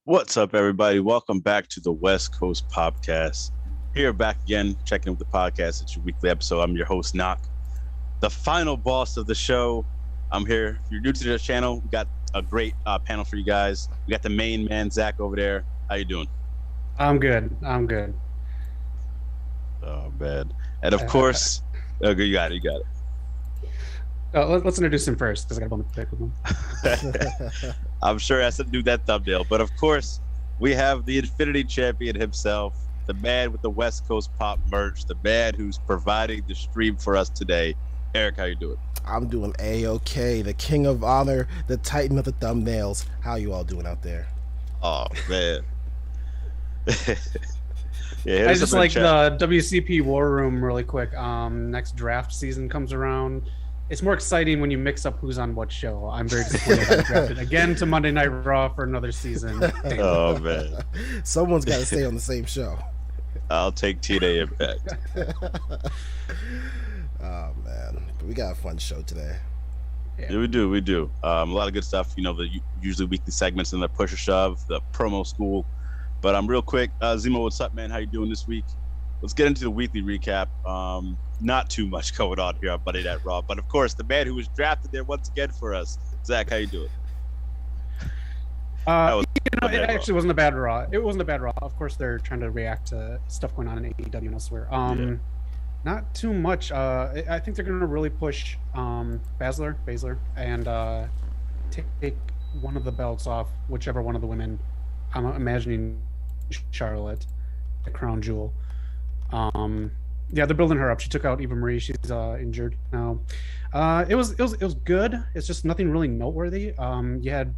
What's up, everybody? Welcome back to the West Coast POPCast. Here, back again, checking in with the podcast. It's your weekly episode. I'm your host, Knock, the final boss of the show. I'm here. If you're new to the channel, we got a great panel for you guys. We got the main man, Zach, over there. How you doing? I'm good. Oh, man. And of course, okay, you got it. Let's introduce him first because I got a bone to pick with him. I'm sure it has to do that thumbnail. But of course, we have the Infinity Champion himself, the man with the West Coast Pop merch, the man who's providing the stream for us today. Eric, how you doing? I'm doing A-OK, the King of Honor, the Titan of the thumbnails. How you all doing out there? Oh, man. I just like the WCP War Room really quick. Next draft season comes around. It's more exciting when you mix up who's on what show. I'm very disappointed I got drafted again to Monday Night Raw for another season. Damn. Oh, man. Someone's got to stay on the same show. I'll take TNA Impact. Oh, man. But we got a fun show today. Yeah, we do. A lot of good stuff. You know, the usually weekly segments and the push or shove, the promo school. But real quick, Zemo, what's up, man? How you doing this week? Let's get into the weekly recap. Not too much going on here on Monday Night Raw, but of course, the man who was drafted there once again for us, Zach. How you doing? It actually wasn't a bad Raw. It wasn't a bad Raw. Of course, they're trying to react to stuff going on in AEW and elsewhere. Not too much. I think they're going to really push Baszler, and take one of the belts off whichever one of the women. I'm imagining Charlotte, the crown jewel. Yeah, they're building her up. She took out Eva Marie. She's injured now. It was good. It's just nothing really noteworthy. You had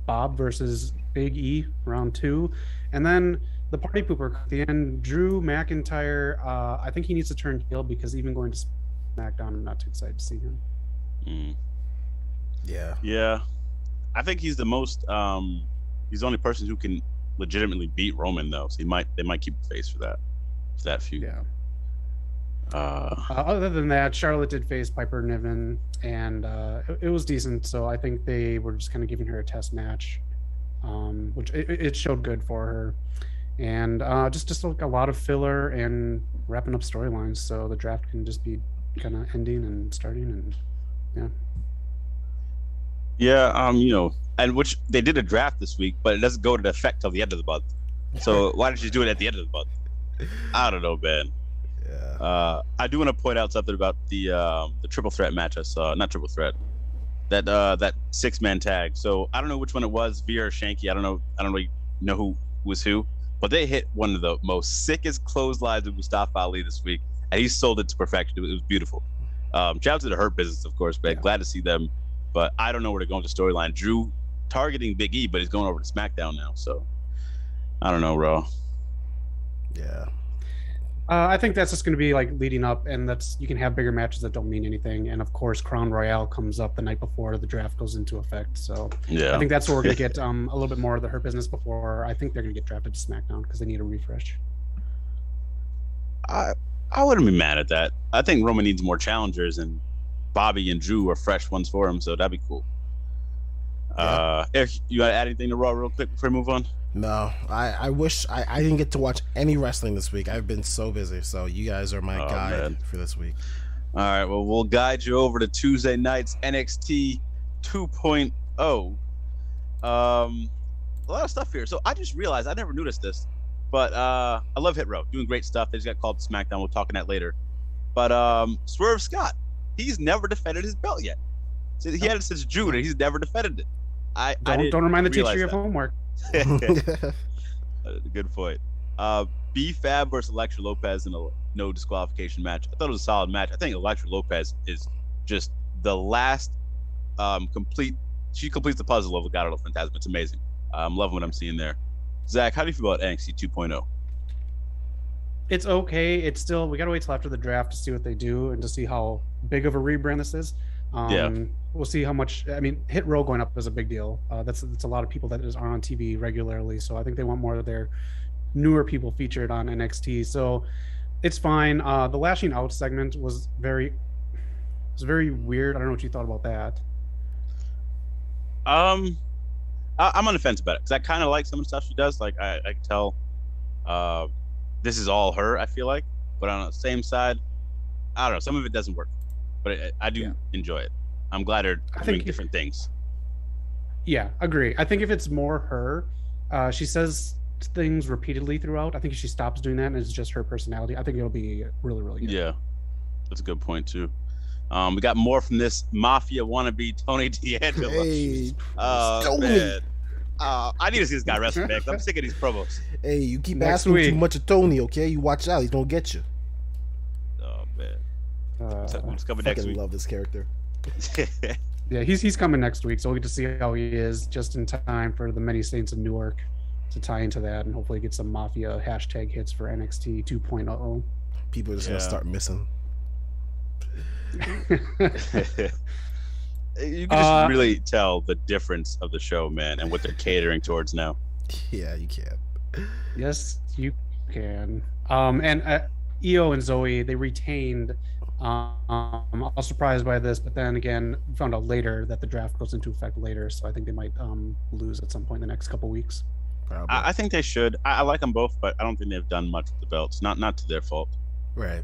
Bob versus Big E round 2, and then the party pooper at the end. Drew McIntyre. I think he needs to turn heel because even going to SmackDown, I'm not too excited to see him. Yeah. I think he's the most. He's the only person who can legitimately beat Roman, though. So they might keep the face for that feud. Yeah. Other than that, Charlotte did face Piper Niven, and it was decent. So I think they were just kind of giving her a test match, which it showed good for her, and just like a lot of filler and wrapping up storylines. So the draft can just be kind of ending and starting, and and which they did a draft this week, but it doesn't go into effect till the end of the month. So why don't you do it at the end of the month? I don't know, man. Yeah. I do want to point out something about the triple threat match I saw. Not triple threat. That 6-man tag. So I don't know which one it was, Veer or Shanky. I don't really know who was who, but they hit one of the most sickest clotheslines of Mustafa Ali this week, and he sold it to perfection. It was beautiful. Shout out to the Hurt Business, of course, man. Glad to see them, but I don't know where to go with the storyline. Drew targeting Big E, but he's going over to SmackDown now, so I don't know, Raw. Yeah. I think that's just going to be like leading up, and you can have bigger matches that don't mean anything. And of course, Crown Royale comes up the night before the draft goes into effect. So I think that's where we're going to get a little bit more of the Hurt Business before I think they're going to get drafted to SmackDown because they need a refresh. I wouldn't be mad at that. I think Roman needs more challengers, and Bobby and Drew are fresh ones for him, so that'd be cool. Eric, you got to add anything to Raw real quick before we move on? No, I wish I didn't get to watch any wrestling this week. I've been so busy, so you guys are my guide for this week. All right, well, we'll guide you over to Tuesday night's NXT 2.0. A lot of stuff here. So I just realized, I never noticed this, but I love Hit Row, doing great stuff. They just got called to SmackDown. We'll talk on that later. But Swerve Scott, he's never defended his belt yet. So he had it since June, and he's never defended it. Don't remind the teacher you have homework. Good point. B-Fab versus Elektra Lopez in a no disqualification match. I thought it was a solid match. I think Elektra Lopez is just the last she completes the puzzle of Legado del Fantasma. It's amazing. I'm loving what I'm seeing there. Zach, how do you feel about NXT 2.0? It's okay. It's still, we gotta wait till after the draft to see what they do and to see how big of a rebrand this is. We'll see how much. I mean, Hit Row going up is a big deal. That's a lot of people that are on TV regularly. So I think they want more of their newer people featured on NXT. So it's fine. The lashing out segment was very weird. I don't know what you thought about that. I'm on the fence about it because I kind of like some of the stuff she does. Like I can tell, this is all her. I feel like, but on the same side, I don't know. Some of it doesn't work, but I do enjoy it. I'm glad they're doing different things. Yeah, agree. I think if it's more her, she says things repeatedly throughout. I think if she stops doing that and it's just her personality, I think it'll be really, really good. Yeah, that's a good point too. We got more from this mafia wannabe Tony D'Angelo. Hey, man. I need to see this guy wrestle, man. I'm sick of these promos. Hey, you keep asking too much of Tony, okay? You watch out, he's gonna get you. Oh man. Who's coming next week? I love this character. Yeah, he's coming next week, so we'll get to see how he is just in time for the Many Saints of Newark to tie into that, and hopefully get some Mafia hashtag hits for NXT 2.0. People are just gonna start missing. You can just really tell the difference of the show, man, and what they're catering towards now. Yeah, you can. Yes, you can. And Io and Zoe, they retained. I'm all surprised by this, but then again, found out later that the draft goes into effect later, so I think they might lose at some point in the next couple weeks. I think they should. I like them both, but I don't think they've done much with the belts. Not to their fault. Right.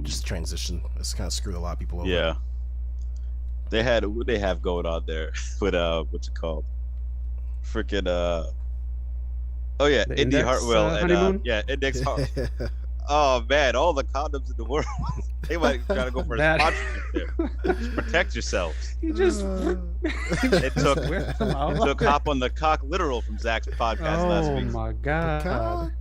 Just transition. It's kind of screwed a lot of people over. Yeah. They had what they have going on there with what's it called? Freaking oh yeah, Indy Hartwell and Index Hartwell. Oh man, all the condoms in the world. They might try to go for a sponsorship there. Just protect yourselves. He just it took hop on the cock literal from Zach's podcast last week. Oh my god.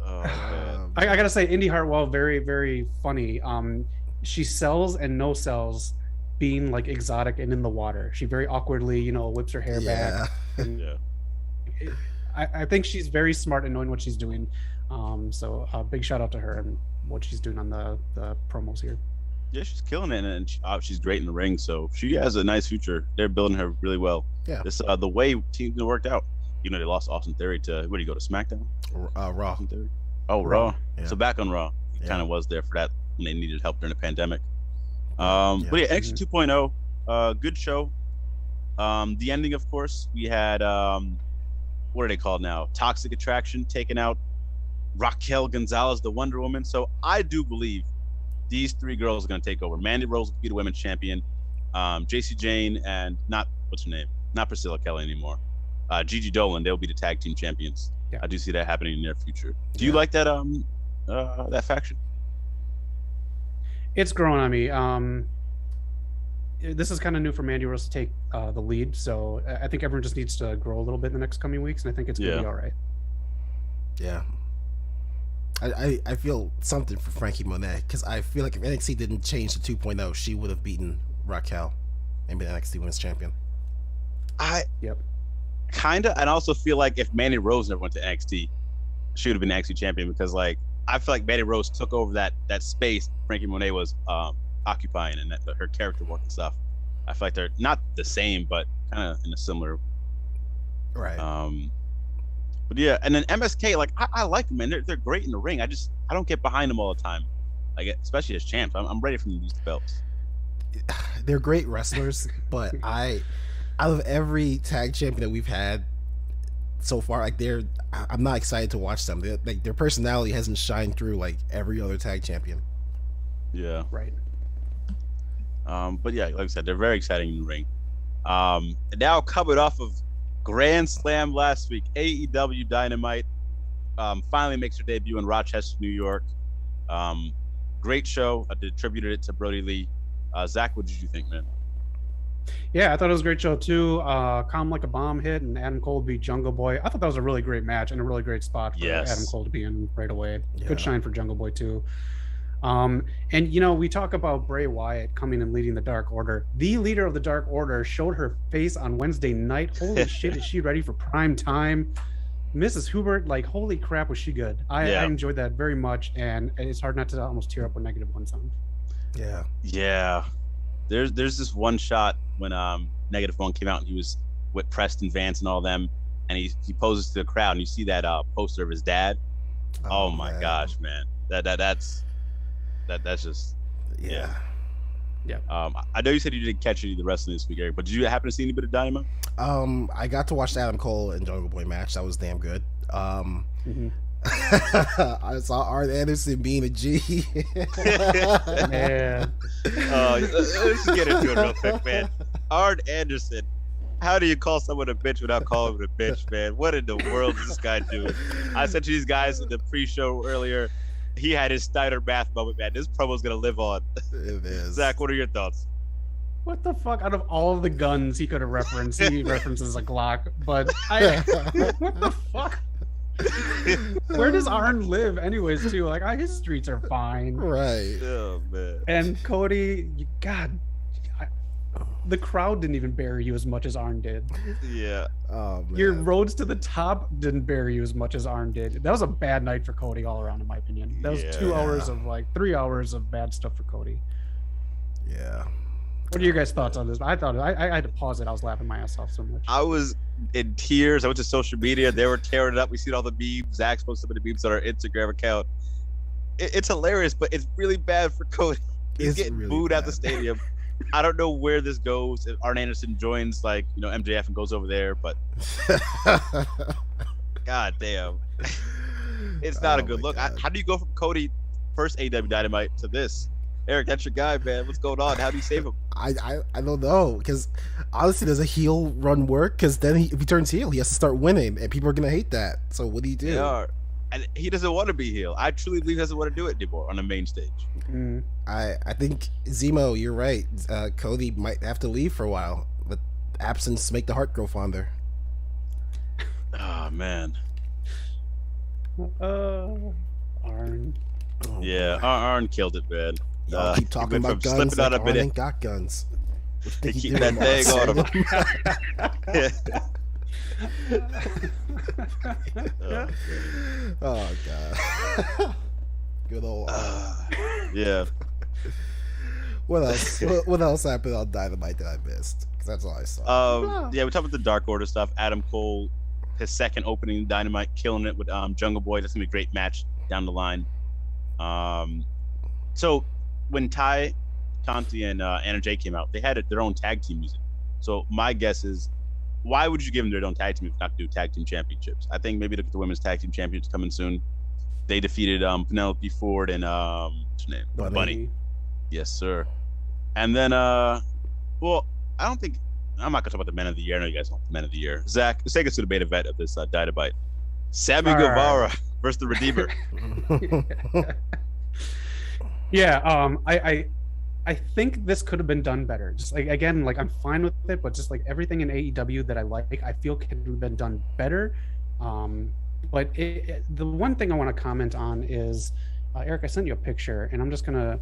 Oh man. I gotta say, Indy Hartwell, very, very funny. She sells and no sells being like exotic and in the water. She very awkwardly, whips her hair back. And I think she's very smart in knowing what she's doing. So big shout out to her and what she's doing on the promos here. Yeah, she's killing it, and she's great in the ring. So she has a nice future. They're building her really well. Yeah, this the way teams worked out. They lost Austin Theory to where do you go to SmackDown? Raw. Oh, Raw. Yeah. So back on Raw, he kind of was there for that when they needed help during the pandemic. But yeah, NXT 2.0, good show. The ending, of course, we had what are they called now? Toxic Attraction taking out Raquel Gonzalez, the Wonder Woman. So I do believe these three girls are going to take over. Mandy Rose will be the women's champion. JC Jane and what's her name? Not Priscilla Kelly anymore. Gigi Dolan, they'll be the tag team champions. Yeah. I do see that happening in the near future. Do you like that that faction? It's growing on me. This is kind of new for Mandy Rose to take the lead, so I think everyone just needs to grow a little bit in the next coming weeks, and I think it's going to be all right. Yeah. I feel something for Frankie Monet, because I feel like if NXT didn't change to 2.0, she would have beaten Raquel and been NXT Women's Champion. Kinda, and I also feel like if Mandy Rose never went to NXT, she would have been NXT champion, because like I feel like Mandy Rose took over that space Frankie Monet was occupying, and that her character work and stuff. I feel like they're not the same, but kind of in a similar. Right. But yeah, and then MSK, like I like them, man. They're great in the ring. I don't get behind them all the time, like especially as champs. I'm ready for them to lose the belts. They're great wrestlers, but out of every tag champion that we've had so far, like I'm not excited to watch them. Their personality hasn't shined through like every other tag champion. Yeah. Right. But yeah, like I said, they're very exciting in the ring. And now coming off of Grand Slam last week, AEW Dynamite finally makes her debut in Rochester, New York. Great show. I attributed it to Brody Lee. Zach, what did you think, man? Yeah, I thought it was a great show too. Calm Like a Bomb hit and Adam Cole beat Jungle Boy. I thought that was a really great match and a really great spot for Adam Cole to be in right away. Yeah. Good shine for Jungle Boy too. And we talk about Bray Wyatt coming and leading the Dark Order. The leader of the Dark Order showed her face on Wednesday night. Holy shit, is she ready for prime time? Mrs. Hubert, like, holy crap, was she good. I enjoyed that very much, and it's hard not to almost tear up when -1 sound. Yeah. There's this one shot when -1 came out and he was with Preston Vance and all them, and he poses to the crowd, and you see that poster of his dad. Oh my gosh, man. That's just Yeah. I know you said you didn't catch any of the wrestling this week, Eric, but did you happen to see any bit of Dynamite? I got to watch the Adam Cole and Jungle Boy match. That was damn good. Mm-hmm. I saw Arn Anderson being a G. Man. Let's get into it real quick, man. Arn Anderson. How do you call someone a bitch without calling him a bitch, man? What in the world is this guy doing? I said to these guys in the pre-show earlier, he had his Steiner math moment, man. This promo's gonna live on. It is. Zach, what are your thoughts? What the fuck? Out of all of the guns he could have referenced, he references a Glock. But what the fuck? Where does Arn live, anyways? Too like, his streets are fine, Right? Oh man. And Cody, the crowd didn't even bury you as much as Arn did. Yeah. Oh man. Your roads to the top didn't bury you as much as Arn did. That was a bad night for Cody all around, in my opinion. That was 2 hours of 3 hours of bad stuff for Cody. Yeah. What are your guys' thoughts on this? I thought I had to pause it. I was laughing my ass off so much. I was in tears. I went to social media. They were tearing it up. We seen all the memes. Zach posted some of the memes on our Instagram account. It's hilarious, but it's really bad for Cody. He's getting really booed out the stadium. I don't know where this goes. If Arn Anderson joins, MJF and goes over there, but god damn, it's not a good look. How do you go from Cody first AEW Dynamite to this? Eric, that's your guy, man. What's going on? How do you save him? I don't know, because honestly, does a heel run work? Because then if he turns heel, he has to start winning, and people are gonna hate that. So what do you do? Yeah, and he doesn't want to be heel. I truly believe he doesn't want to do it anymore on the main stage. Mm. I think Zemo, you're right. Cody might have to leave for a while, but absence make the heart grow fonder. Oh man. Arn. Oh, yeah, Arn killed it, man. Y'all keep talking about guns. Like Arn ain't got guns. They keep that thing on him. Oh god. Good old. Yeah. What else? What else happened on Dynamite that I missed? Because that's all I saw. Yeah, we talked about the Dark Order stuff. Adam Cole, his second opening Dynamite, killing it with Jungle Boy. That's gonna be a great match down the line. So when Ty Conti and Anna Jay came out, they had their own tag team music. So my guess is, why would you give them their own tag team if not do tag team championships? I think maybe look at the women's tag team champions coming soon. They defeated Penelope Ford and what's her name? Bunny. Yes, sir. And then well, I don't think I'm not gonna talk about the men of the year. I know you guys want the men of the year. Zach, let's take us to the main event of this Dynamite. Sammy Guevara versus the Redeemer. Yeah, I think this could have been done better. Just again, I'm fine with it, but just everything in AEW that I like, I feel could have been done better. But the one thing I want to comment on is, Eric, I sent you a picture, and I'm just gonna.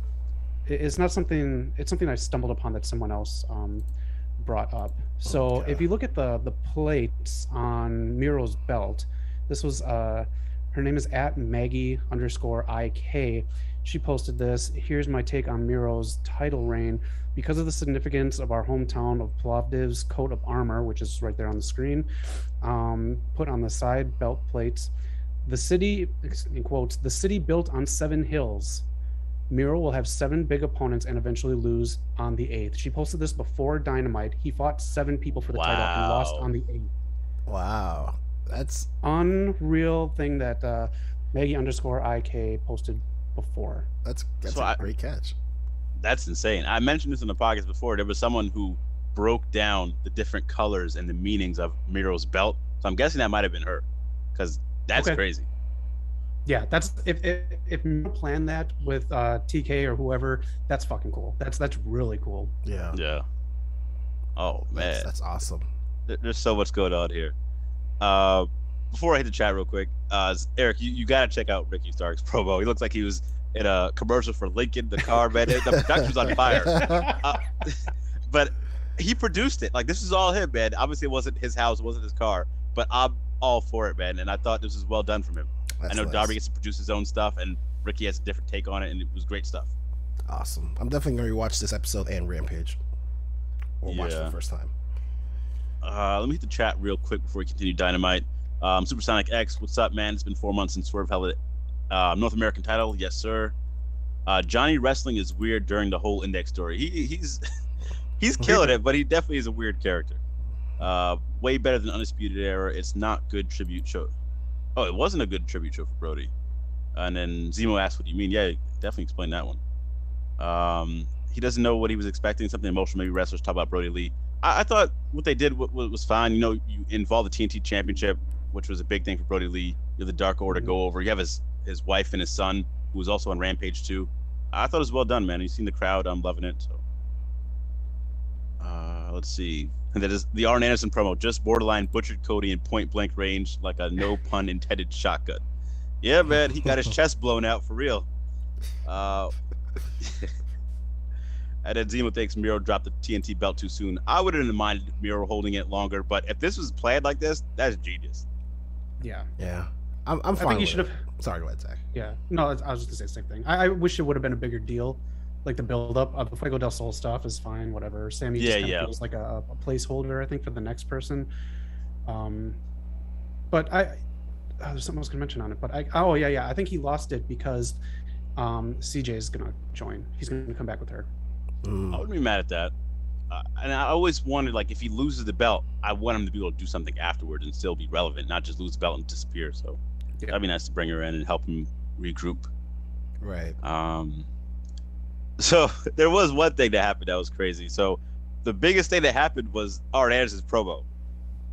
It's not something. It's something I stumbled upon that someone else brought up. So if you look at the plates on Miro's belt, this was her name is @Maggie_IK. She posted this. Here's my take on Miro's title reign. Because of the significance of our hometown of Plovdiv's coat of armor, which is right there on the screen, put on the side belt plates, the city, in quotes, the city built on 7 hills. Miro will have 7 big opponents and eventually lose on the 8th. She posted this before Dynamite. He fought 7 people for the title and lost on the 8th. Wow. That's unreal thing that Maggie_IK posted before. That's a great catch. That's insane. I mentioned this in the podcast before. There was someone who broke down the different colors and the meanings of Miro's belt. So I'm guessing that might have been her, because that's crazy. Yeah, that's if Miro planned that with TK or whoever, that's fucking cool. That's really cool. Yeah. Yeah. Oh man, that's awesome. There's so much going on here. Before I hit the chat real quick, Eric, you gotta check out Ricky Stark's promo. He looks like he was in a commercial for Lincoln, the car, man. The production's on fire. But he produced it. This is all him, man. Obviously, it wasn't his house, it wasn't his car, but I'm all for it, man. And I thought this was well done from him. I know Darby gets to produce his own stuff, and Ricky has a different take on it, and it was great stuff. Awesome. I'm definitely going to rewatch this episode and Rampage. Or watch for the first time. Let me hit the chat real quick before we continue Dynamite. Supersonic X, what's up, man? It's been 4 months since Swerve held it. North American title, yes, sir. Johnny Wrestling is weird during the whole Index story. He's killing it, but he definitely is a weird character. Way better than Undisputed Era. It's not good tribute show. Oh, it wasn't a good tribute show for Brody. And then Zemo asked, "What do you mean?" Yeah, definitely explain that one. He doesn't know what he was expecting. Something emotional. Maybe wrestlers talk about Brody Lee. I thought what they did was fine. You know, you involve the TNT Championship, which was a big thing for Brody Lee. You have the Dark Order go over. You have his wife and his son, who was also on Rampage too. I thought it was well done, man. You've seen the crowd. I'm loving it. So, let's see. And that is the Arn Anderson promo. Just borderline butchered Cody in point blank range, like a no pun intended shotgun. Yeah, man, he got his chest blown out for real. And then Zemo thinks Miro dropped the TNT belt too soon. I wouldn't have minded Miro holding it longer, but if this was planned like this, that's genius. Yeah. Yeah. I'm fine. I think he should have. Sorry, go ahead, Zach. Yeah. No, I was just gonna say the same thing. I wish it would have been a bigger deal. Like the build up of the Fuego del Sol stuff is fine, whatever. Sammy just kind of feels like a placeholder, I think, for the next person. But there's something I was gonna mention on it, but I think he lost it because CJ is gonna join. He's gonna come back with her. I wouldn't be mad at that. And I always wanted, like, if he loses the belt, I want him to be able to do something afterwards and still be relevant, not just lose the belt and disappear. So that'd be nice to bring her in and help him regroup. Right. So there was one thing that happened that was crazy. So the biggest thing that happened was Arn Anderson's promo.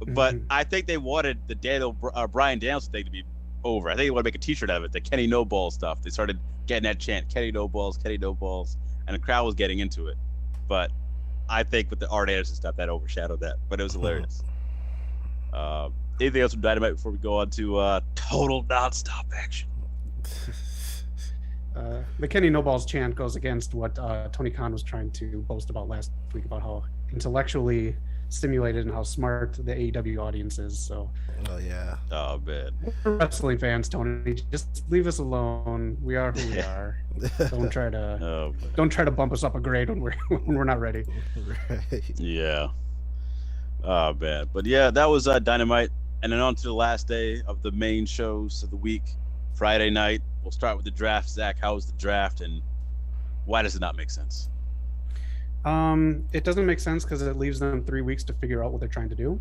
But I think they wanted the Bryan Danielson thing to be over. I think they want to make a t-shirt out of it, the Kenny No Balls stuff. They started getting that chant, Kenny No Balls, Kenny No Balls, and the crowd was getting into it. But I think with the Arn Anderson stuff, that overshadowed that. But it was hilarious. Anything else from Dynamite before we go on to total nonstop action? The Kenny No Balls chant goes against what Tony Khan was trying to boast about last week about how intellectually stimulated and how smart the AEW audience is. So, oh man, we're wrestling fans, Tony, just leave us alone. We are who we are. Don't try to bump us up a grade when we're not ready. Right. Yeah. Oh man, but yeah, that was Dynamite, and then on to the last day of the main shows of the week, Friday night. We'll start with the draft. Zach, how was the draft, and why does it not make sense? It doesn't make sense because it leaves them 3 weeks to figure out what they're trying to do.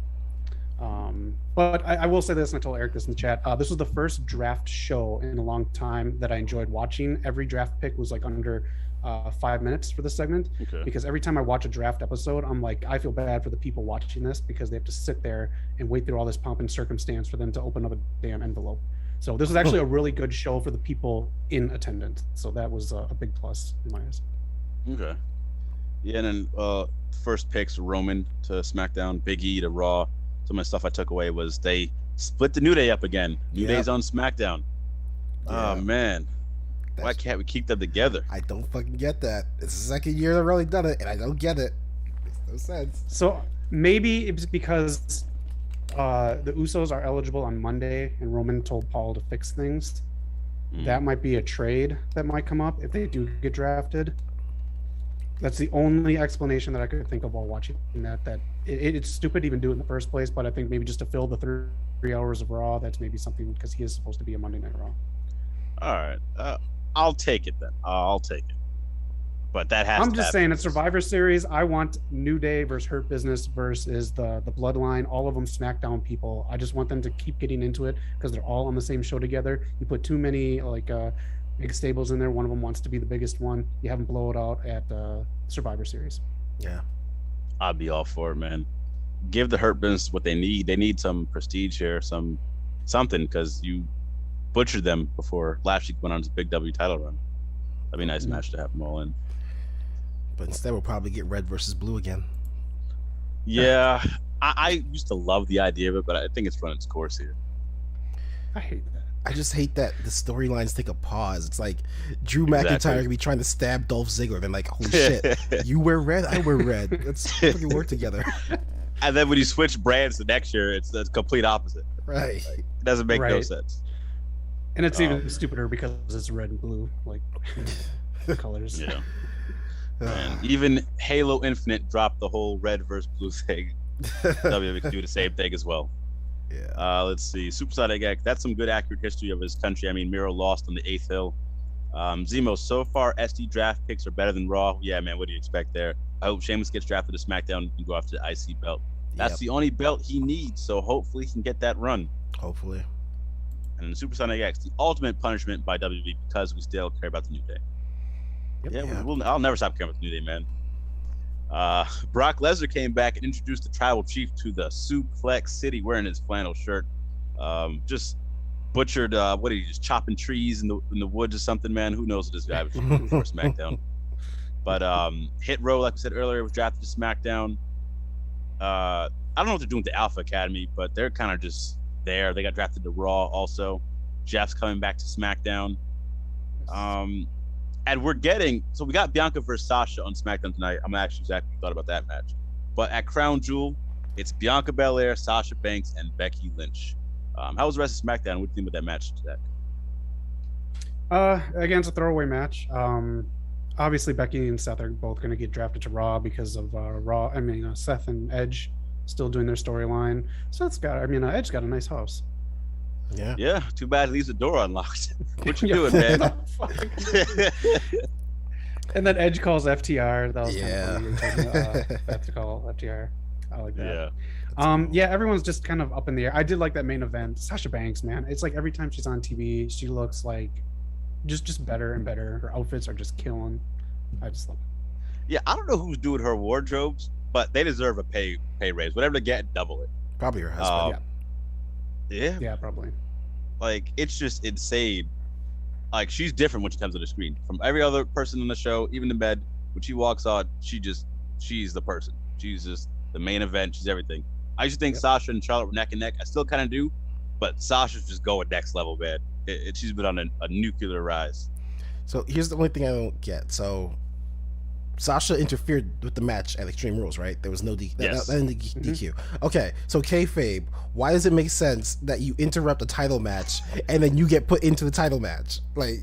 But I will say this, and I told Eric this in the chat. This was the first draft show in a long time that I enjoyed watching. Every draft pick was like under 5 minutes for this segment, because every time I watch a draft episode, I'm like, I feel bad for the people watching this because they have to sit there and wait through all this pomp and circumstance for them to open up a damn envelope. So this was actually a really good show for the people in attendance. So that was a big plus in my eyes. Okay. Yeah, and then first picks, Roman to SmackDown, Big E to Raw. Some of the stuff I took away was they split the New Day up again. New Day's on SmackDown. Yeah. Oh, man. Why can't we keep them together? I don't fucking get that. It's the second year they've really done it, and I don't get it. Makes no sense. So maybe it's because the Usos are eligible on Monday, and Roman told Paul to fix things. That might be a trade that might come up if they do get drafted. That's the only explanation that I could think of while watching that. It's stupid to even do it in the first place, but I think maybe just to fill the 3 hours of Raw, that's maybe something, because he is supposed to be a Monday Night Raw. All right. I'll take it then. I'll take it. But that has I'm just saying, it's Survivor Series. I want New Day versus Hurt Business versus the Bloodline, all of them SmackDown people. I just want them to keep getting into it because they're all on the same show together. You put too many big stables in there. One of them wants to be the biggest one. You have them blow it out at Survivor Series. Yeah. I'd be all for it, man. Give the Hurt Business what they need. They need some prestige here, something, because you butchered them before last week went on his big W title run. That'd be a nice match to have them all in. But instead, we'll probably get red versus blue again. Yeah, I used to love the idea of it, but I think it's run its course here. I hate that. I just hate that the storylines take a pause. It's like Drew McIntyre could be trying to stab Dolph Ziggler, then like, holy shit, you wear red, I wear red. Let's fucking work together. And then when you switch brands the next year, it's the complete opposite. Right. Like, it doesn't make no sense. And it's even stupider because it's red and blue, like colors. Yeah. And even Halo Infinite dropped the whole red versus blue thing. WWE could do the same thing as well. Yeah. Let's see. Supersonic X. That's some good accurate history of his country. I mean, Miro lost on the 8th hill. Zemo, so far SD draft picks are better than Raw. Yeah, man, what do you expect there? I hope Sheamus gets drafted to SmackDown and go after the IC belt. That's the only belt he needs, so hopefully he can get that run. Hopefully. And Supersonic X, the ultimate punishment by WWE because we still care about the New Day. I'll never stop caring about the New Day, man. Brock Lesnar came back and introduced the Tribal Chief to the Suplex City wearing his flannel shirt. Just butchered, just chopping trees in the woods or something, man. Who knows what this guy was doing before SmackDown. But Hit Row, like I said earlier, was drafted to SmackDown. I don't know what they're doing with the Alpha Academy, but they're kind of just there. They got drafted to Raw also. Jeff's coming back to SmackDown. And we got Bianca versus Sasha on SmackDown tonight. I'm actually exactly thought about that match. But at Crown Jewel, it's Bianca Belair, Sasha Banks, and Becky Lynch. How was the rest of SmackDown? What do you think about that match today? Again, it's a throwaway match. Obviously, Becky and Seth are both going to get drafted to Raw because of Seth and Edge still doing their storyline. So Edge got a nice house. Yeah. Yeah. Too bad he leaves the door unlocked. What you doing, man? And then Edge calls FTR. That was kind of funny. That's to call FTR. I like that. Yeah. Everyone's just kind of up in the air. I did like that main event. Sasha Banks, man. It's like every time she's on TV, she looks like just better and better. Her outfits are just killing. I just love it. Yeah, I don't know who's doing her wardrobes, but they deserve a pay raise. Whatever they get, double it. Probably her husband. Yeah, probably. Like, it's just insane. Like, she's different when she comes to the screen from every other person in the show, even in bed. When she walks on, she's the person. She's just the main event. She's everything. I used to think Sasha and Charlotte were neck and neck. I still kind of do, but Sasha's just going next level, man. She's been on a nuclear rise. So here's the only thing I don't get. So Sasha interfered with the match at Extreme Rules, right? There was no DQ. DQ. Okay, so kayfabe, why does it make sense that you interrupt a title match and then you get put into the title match? Like,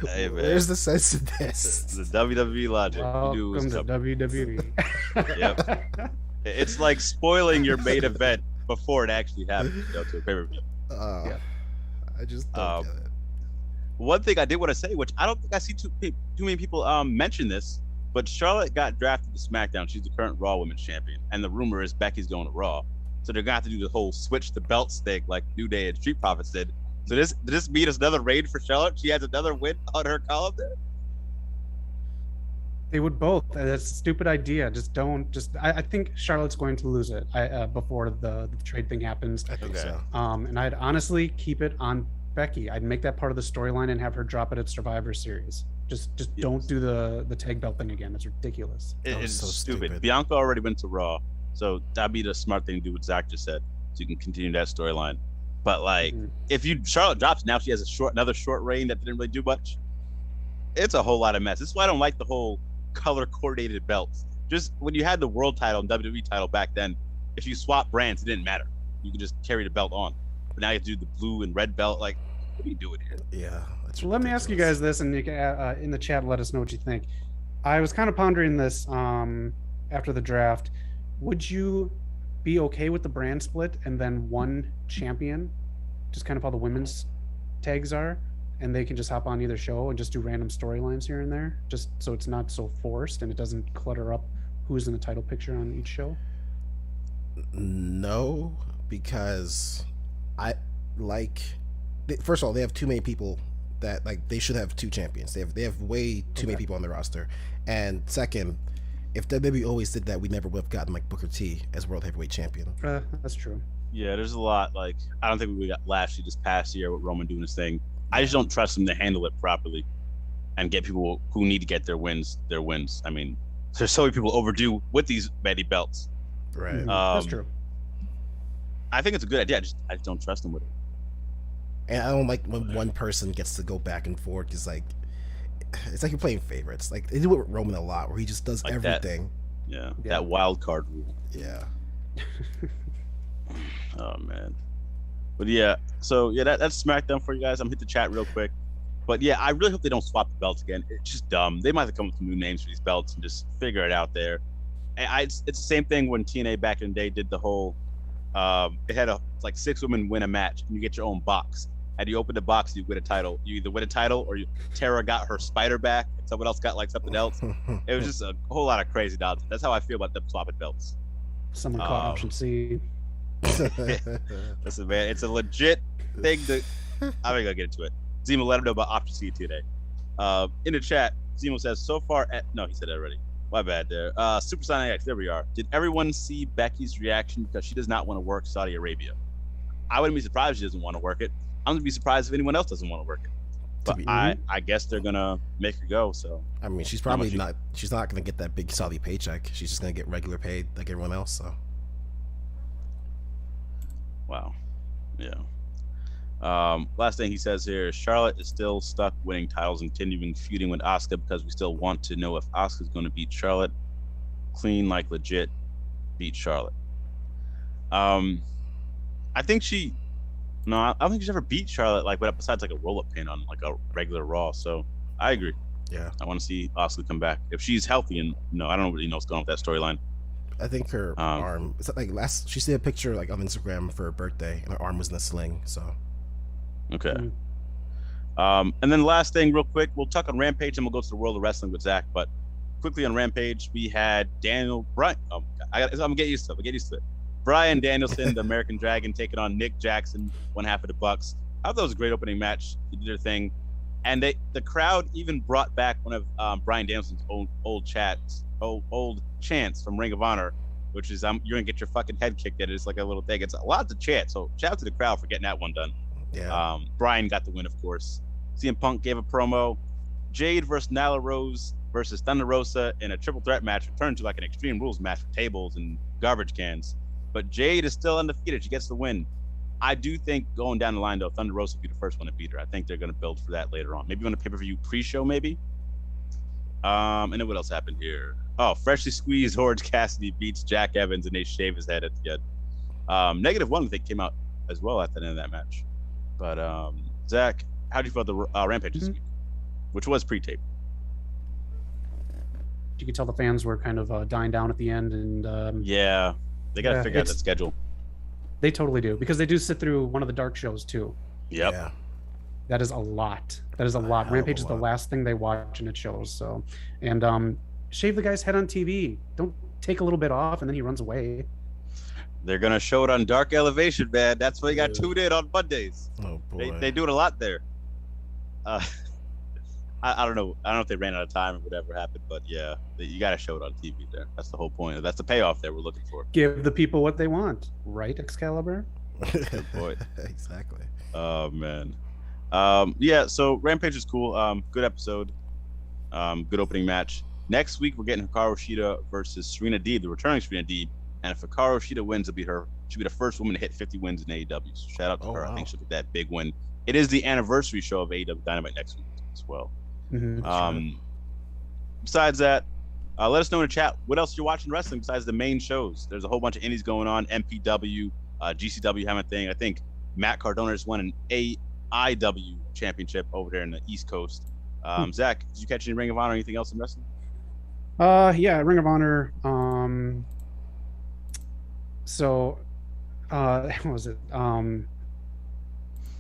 hey, where's the sense of this? The WWE logic. Welcome to WWE. Yep. It's like spoiling your main event before it actually happens. To a pay-per-view. I just don't get it. One thing I did want to say, which I don't think I see too many people mention this, but Charlotte got drafted to SmackDown. She's the current Raw Women's Champion, and the rumor is Becky's going to Raw. So they're gonna have to do the whole switch the belts thing, like New Day and Street Profits did. So did this mean it's another raid for Charlotte? She has another win on her column there. They would both. That's a stupid idea. I think Charlotte's going to lose it before the trade thing happens. I think so. And I'd honestly keep it on Becky. I'd make that part of the storyline and have her drop it at Survivor Series. Just don't do the tag belt thing again. It's ridiculous. It's so stupid. Bianca already went to Raw, so that'd be the smart thing to do. What Zach just said, so you can continue that storyline. But like, if Charlotte drops, now she has another short reign that didn't really do much. It's a whole lot of mess. This is why I don't like the whole color coordinated belts. Just when you had the world title and WWE title back then, if you swap brands, it didn't matter. You could just carry the belt on. But now you have to do the blue and red belt. Like, what are you doing here? Yeah. So let me ask you guys this, and you can in the chat let us know what you think. I was kind of pondering this after the draft. Would you be okay with the brand split and then one champion, just kind of how the women's tags are, and they can just hop on either show and just do random storylines here and there, just so it's not so forced and it doesn't clutter up who's in the title picture on each show? No, because first of all, they have too many people that they should have two champions. They have way too many people on the roster. And second, if WWE always did that, we never would have gotten Booker T as World Heavyweight Champion. That's true. Yeah, there's a lot. I don't think we got Lashley this past year with Roman doing his thing. I just don't trust him to handle it properly and get people who need to get their wins. I mean, there's so many people overdue with these many belts. Right. That's true. I think it's a good idea. I just don't trust him with it. And I don't like when one person gets to go back and forth. It's like you're playing favorites. They do it with Roman a lot, where he just does everything. That wild card rule. Yeah. Oh man. But yeah, so that's SmackDown for you guys. I'm hit the chat real quick. But yeah, I really hope they don't swap the belts again. It's just dumb. They might have to come up with new names for these belts and just figure it out there. It's the same thing when TNA back in the day did the whole. It had 6 women win a match and you get your own box. and you open the box, you win a title. You either win a title or Tara got her spider back, and someone else got like something else. It was just a whole lot of crazy nonsense. That's how I feel about them swapping belts. Someone caught option C. Listen, man, it's a legit thing. I'm not gonna get into it. Zemo, let him know about option C today. In the chat, Zemo says, so far no, he said that already. My bad there. Supersonic X, there we are. Did everyone see Becky's reaction because she does not want to work Saudi Arabia? I wouldn't be surprised if she doesn't want to work it. I'm gonna be surprised if anyone else doesn't want to work it. But I guess they're gonna make her go. So I mean, she's probably not. She's not gonna get that big Saudi paycheck. She's just gonna get regular paid like everyone else. So. Wow. Yeah. Last thing he says here, Charlotte is still stuck winning titles and continuing feuding with Asuka because we still want to know if Asuka's going to beat Charlotte. Clean, like legit, beat Charlotte. I think she. No, I don't think she's ever beat Charlotte like besides like a roll-up pin on like a regular Raw. So I agree. Yeah. I want to see Asuka come back if she's healthy and I don't really know what's going on with that storyline. I think her arm. It's like she did a picture like on Instagram for her birthday, and her arm was in a sling. So. Okay. And then last thing, real quick, we'll talk on Rampage and we'll go to the World of Wrestling with Zach. But quickly on Rampage, we had Brian. I'm gonna get used to it. Brian Danielson, the American Dragon, taking on Nick Jackson, one half of the Bucks. I thought that was a great opening match. They did their thing, and the crowd even brought back one of Brian Danielson's old chants from Ring of Honor, which is you're gonna get your fucking head kicked at it. It's like a little thing. It's a lot to chant. So shout out to the crowd for getting that one done. Yeah. Brian got the win, of course. CM Punk gave a promo. Jade versus Nyla Rose versus Thunder Rosa in a triple threat match returned to like an Extreme Rules match with tables and garbage cans. But Jade is still undefeated. She gets the win. I do think going down the line, though, Thunder Rosa will be the first one to beat her. I think they're going to build for that later on. Maybe on a pay-per-view pre-show, maybe. And then what else happened here? Oh, freshly squeezed Orange Cassidy beats Jack Evans, and they shave his head at the end. -1, I think, came out as well at the end of that match. But Zach, how do you feel about the Rampage this week, which was pre-taped? You could tell the fans were kind of dying down at the end, and yeah, they got to figure out that schedule. They totally do, because they do sit through one of the dark shows too. Yep. Yeah. That is a lot. Rampage is the last thing they watch, and it shows. So, and shave the guy's head on TV. Don't take a little bit off, and then he runs away. They're gonna show it on Dark Elevation, man. That's why you got tuned in on Mondays. Oh boy. They do it a lot there. I don't know. I don't know if they ran out of time or whatever happened, but yeah, you got to show it on TV there. That's the whole point. That's the payoff that we're looking for. Give the people what they want, right, Excalibur? Good point. Exactly. Oh man. Yeah. So Rampage is cool. Good episode. Good opening match. Next week we're getting Hikaru Shida versus Serena Deeb, the returning Serena Deeb. And if Hikaru Shida wins, she'll be the first woman to hit 50 wins in AEW. So shout out to her. Wow. I think she'll get that big win. It is the anniversary show of AEW Dynamite next week as well. Mm-hmm. Besides that, let us know in the chat what else you're watching wrestling besides the main shows. There's a whole bunch of indies going on. MPW, GCW having a thing. I think Matt Cardona just won an AIW championship over there in the East Coast. Zach, did you catch any Ring of Honor or anything else in wrestling? Yeah, Ring of Honor. So, what was it?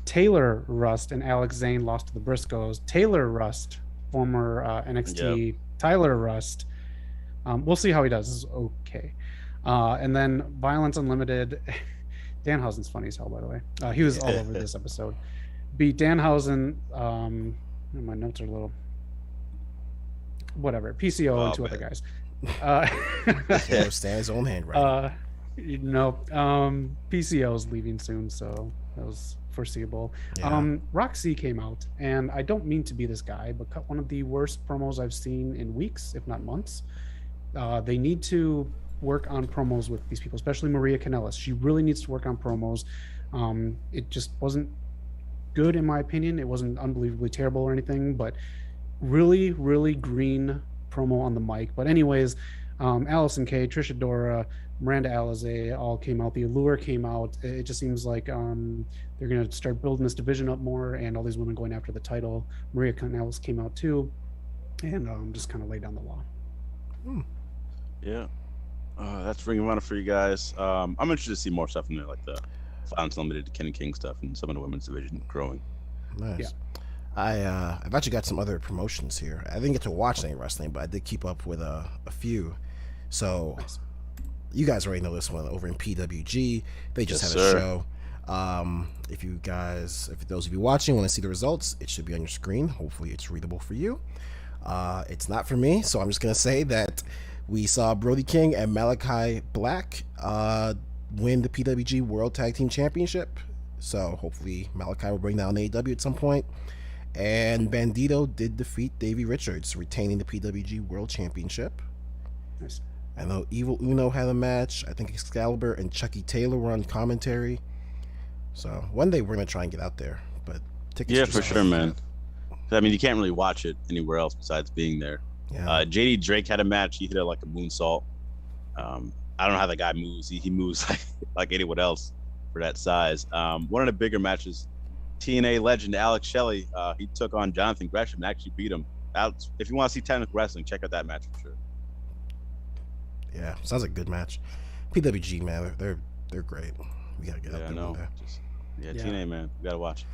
Taylor Rust and Alex Zane lost to the Briscoes. Taylor Rust, former NXT Tyler Rust. We'll see how he does. This is okay. And then Violence Unlimited. Danhausen's funny as hell, by the way. He was all over this episode. Beat Danhausen. My notes are a little... Whatever. PCO and two other guys. Stand his own hand right. PCO's leaving soon, so that was foreseeable. Yeah. Roxy came out, and I don't mean to be this guy, but cut one of the worst promos I've seen in weeks, if not months. They need to work on promos with these people, especially Maria Kanellis. She really needs to work on promos. It just wasn't good, in my opinion. It wasn't unbelievably terrible or anything, but really, really green promo on the mic. But anyways, Allison Kay, Trisha Dora, Miranda Alizé all came out. The Allure came out. It just seems like they're going to start building this division up more, and all these women going after the title. Maria Kanellis came out too, and just kind of laid down the law. Yeah. That's Ring of Honor for you guys. I'm interested to see more stuff in there like that. Violence Unlimited, Kenny King stuff, and some of the women's division growing. Nice. Yeah. I've actually got some other promotions here. I didn't get to watch any wrestling, but I did keep up with a few. So Nice. you guys already know this one over in PWG. They just Yes, had a sir. show. If those of you watching want to see the results, it should be on your screen. Hopefully it's readable for you. It's not for me, so I'm just gonna say that we saw Brody King and Malachi Black win the PWG World Tag Team Championship. So hopefully Malachi will bring down AEW at some point. And Bandito did defeat Davey Richards, retaining the PWG World Championship. Nice. I know Evil Uno had a match. I think Excalibur and Chucky Taylor were on commentary. So one day we're gonna try and get out there, but tickets. Yeah, just for sure, aren't- man. I mean, you can't really watch it anywhere else besides being there. Yeah. JD Drake had a match. He hit it like a moonsault. I don't know how that guy moves. He moves like anyone else for that size. One of the bigger matches, TNA legend Alex Shelley, he took on Jonathan Gresham and actually beat him. If you want to see technical wrestling, check out that match for sure. Yeah, sounds like a good match. PWG, man, they're great. We gotta get out Yeah, I there know. one day. Yeah, Yeah. TNA, man. We got to watch.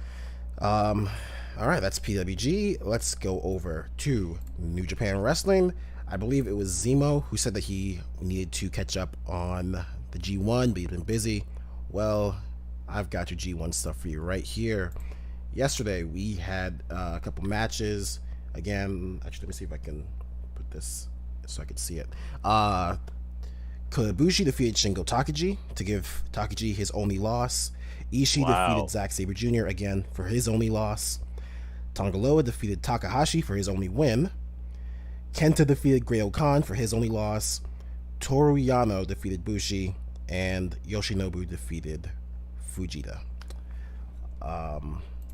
All right, that's PWG. Let's go over to New Japan Wrestling. I believe it was Zemo who said that he needed to catch up on the G1, but he'd been busy. Well, I've got your G1 stuff for you right here. Yesterday, we had a couple matches. Again, actually, let me see if I can put this so I can see it. Koibushi defeated Shingo Takagi to give Takagi his only loss. Ishii defeated Zack Sabre Jr. again for his only loss. Tongaloa defeated Takahashi for his only win. Kenta defeated Great-O-Khan for his only loss. Toru Yano defeated Bushi. And Yoshinobu defeated Fujita.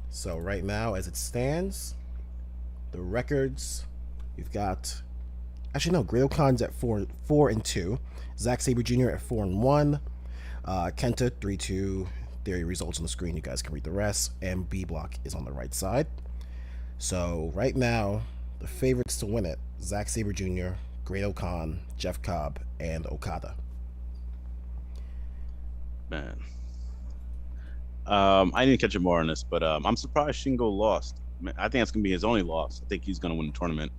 So right now, as it stands, the records, we've got... Actually, no, Great-O-Khan's at 4-2. Zack Sabre Jr. at 4-1. Kenta 3-2. There are your results on the screen. You guys can read the rest. And B block is on the right side. So right now, the favorites to win it: Zack Sabre Jr., Great-O-Khan, Jeff Cobb, and Okada. Man. I didn't catch it more on this, but I'm surprised Shingo lost. I think that's going to be his only loss. I think he's going to win the tournament.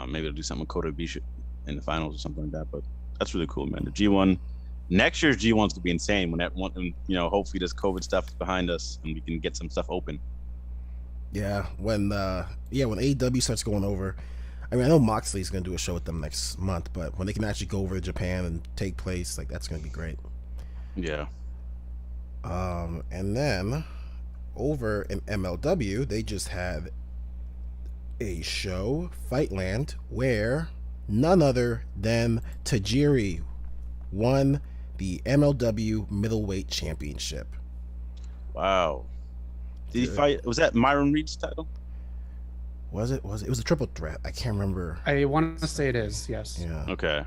Maybe they'll do something with Kota Ibushi in the finals or something like that. But that's really cool, man. The G1, next year's G1's going to be insane when hopefully this COVID stuff is behind us and we can get some stuff open. Yeah, when AEW starts going over, I mean, I know Moxley's going to do a show with them next month, but when they can actually go over to Japan and take place, like, that's going to be great. Yeah. And then over in MLW, they just had a show, Fightland, where none other than Tajiri won the MLW Middleweight Championship. Wow. Did he fight? Was that Myron Reed's title? Was it? It was a triple threat. I can't remember. I want to say it is. Yes. Yeah. Okay.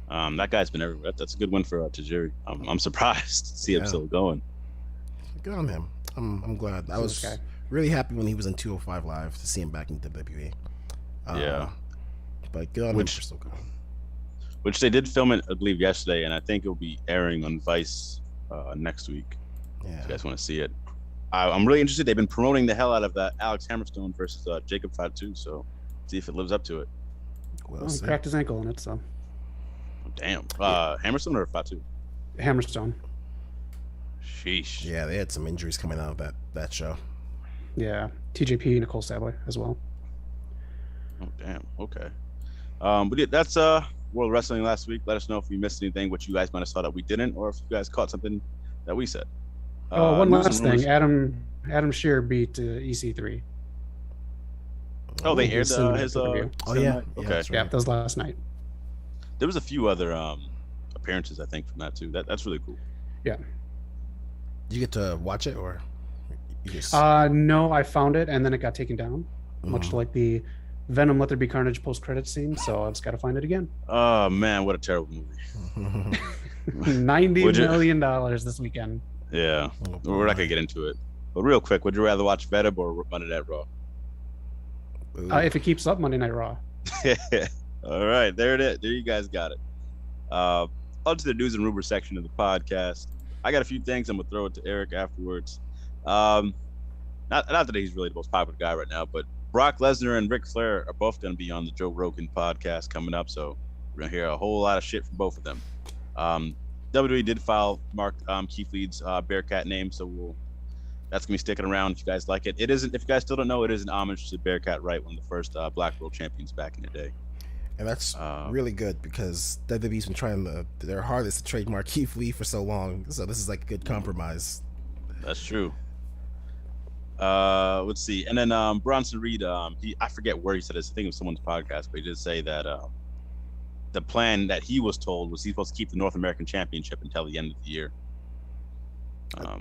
That guy's been everywhere. That's a good win for Tajiri. I'm surprised to see him still going. Good on him. I'm glad. I was really happy when he was in 205 Live to see him back in WWE. Yeah. But good on him for still going. Which they did film it, I believe, yesterday, and I think it'll be airing on Vice next week. Yeah. If you guys want to see it. I'm really interested. They've been promoting the hell out of that Alex Hammerstone versus Jacob Fatu, so see if it lives up to it. Well, he cracked his ankle in it, so. Oh, damn. Hammerstone or Fatu? Hammerstone. Sheesh. Yeah, they had some injuries coming out of that show. Yeah. TJP, Nicole Sadler as well. Oh, damn. Okay. But yeah, that's World Wrestling last week. Let us know if we missed anything, what you guys might have saw that we didn't, or if you guys caught something that we said. One last thing. Adam Shearer beat EC3. Oh, they aired his interview. Oh yeah. Okay. That's right. Yeah, that was last night. There was a few other appearances, I think, from that too. That's really cool. Yeah. Did you get to watch it, or you just? No, I found it and then it got taken down, much like the Venom Let There Be Carnage post-credits scene. So I just got to find it again. Oh man, what a terrible movie! $90 million this weekend. Yeah, we're not gonna get into it. But real quick, would you rather watch Venom or Monday Night Raw? If it keeps up, Monday Night Raw. All right, there it is. There you guys got it. On to the news and rumors section of the podcast. I got a few things. I'm gonna throw it to Eric afterwards. Not that he's really the most popular guy right now, but Brock Lesnar and Ric Flair are both gonna be on the Joe Rogan podcast coming up, so we're gonna hear a whole lot of shit from both of them. WWE did file Mark Keith Lee's Bearcat name, so that's gonna be sticking around if you guys like it. It isn't. If you guys still don't know, it is an homage to Bearcat Wright, one of the first Black World Champions back in the day. And that's really good because WWE's been trying their hardest to trademark Keith Lee for so long. So this is like a good compromise. That's true. Let's see. And then Bronson Reed, I forget where he said this. I think it was someone's podcast, but he did say that the plan that he was told was he's supposed to keep the North American Championship until the end of the year. I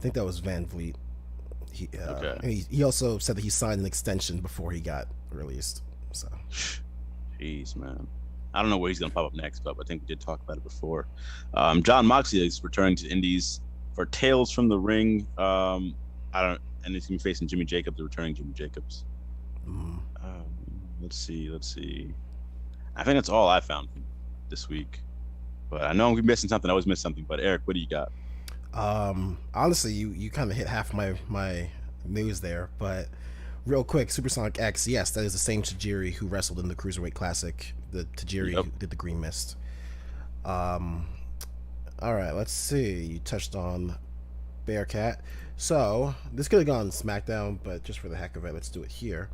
think that was Van Vliet. Okay. He also said that he signed an extension before he got released. So. Jeez, man. I don't know where he's going to pop up next, but I think we did talk about it before. John Moxley is returning to Indies for Tales from the Ring. And he's going to be facing Jimmy Jacobs, the returning Jimmy Jacobs. Let's see. I think that's all I found this week. But I know I'm missing something. I always miss something. But Eric, what do you got? Honestly, you kind of hit half my news there, but real quick, Supersonic X, yes, that is the same Tajiri who wrestled in the Cruiserweight Classic, the Tajiri who did the Green Mist. All right, let's see. You touched on Bearcat. So, this could have gone SmackDown, but just for the heck of it, let's do it here.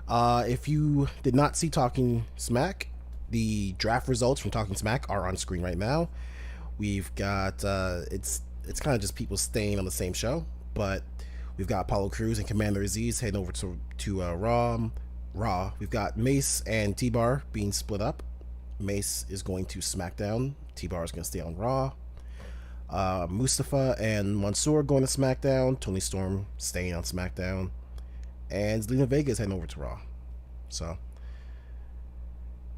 If you did not see Talking Smack, the draft results from Talking Smack are on screen right now. We've got, it's kind of just people staying on the same show, but we've got Apollo Crews and Commander Aziz heading over to Raw. We've got Mace and T-Bar being split up. Mace is going to SmackDown. T-Bar is going to stay on Raw. Mustafa and Mansoor going to SmackDown. Tony Storm staying on SmackDown. And Zelina Vega is heading over to Raw. So,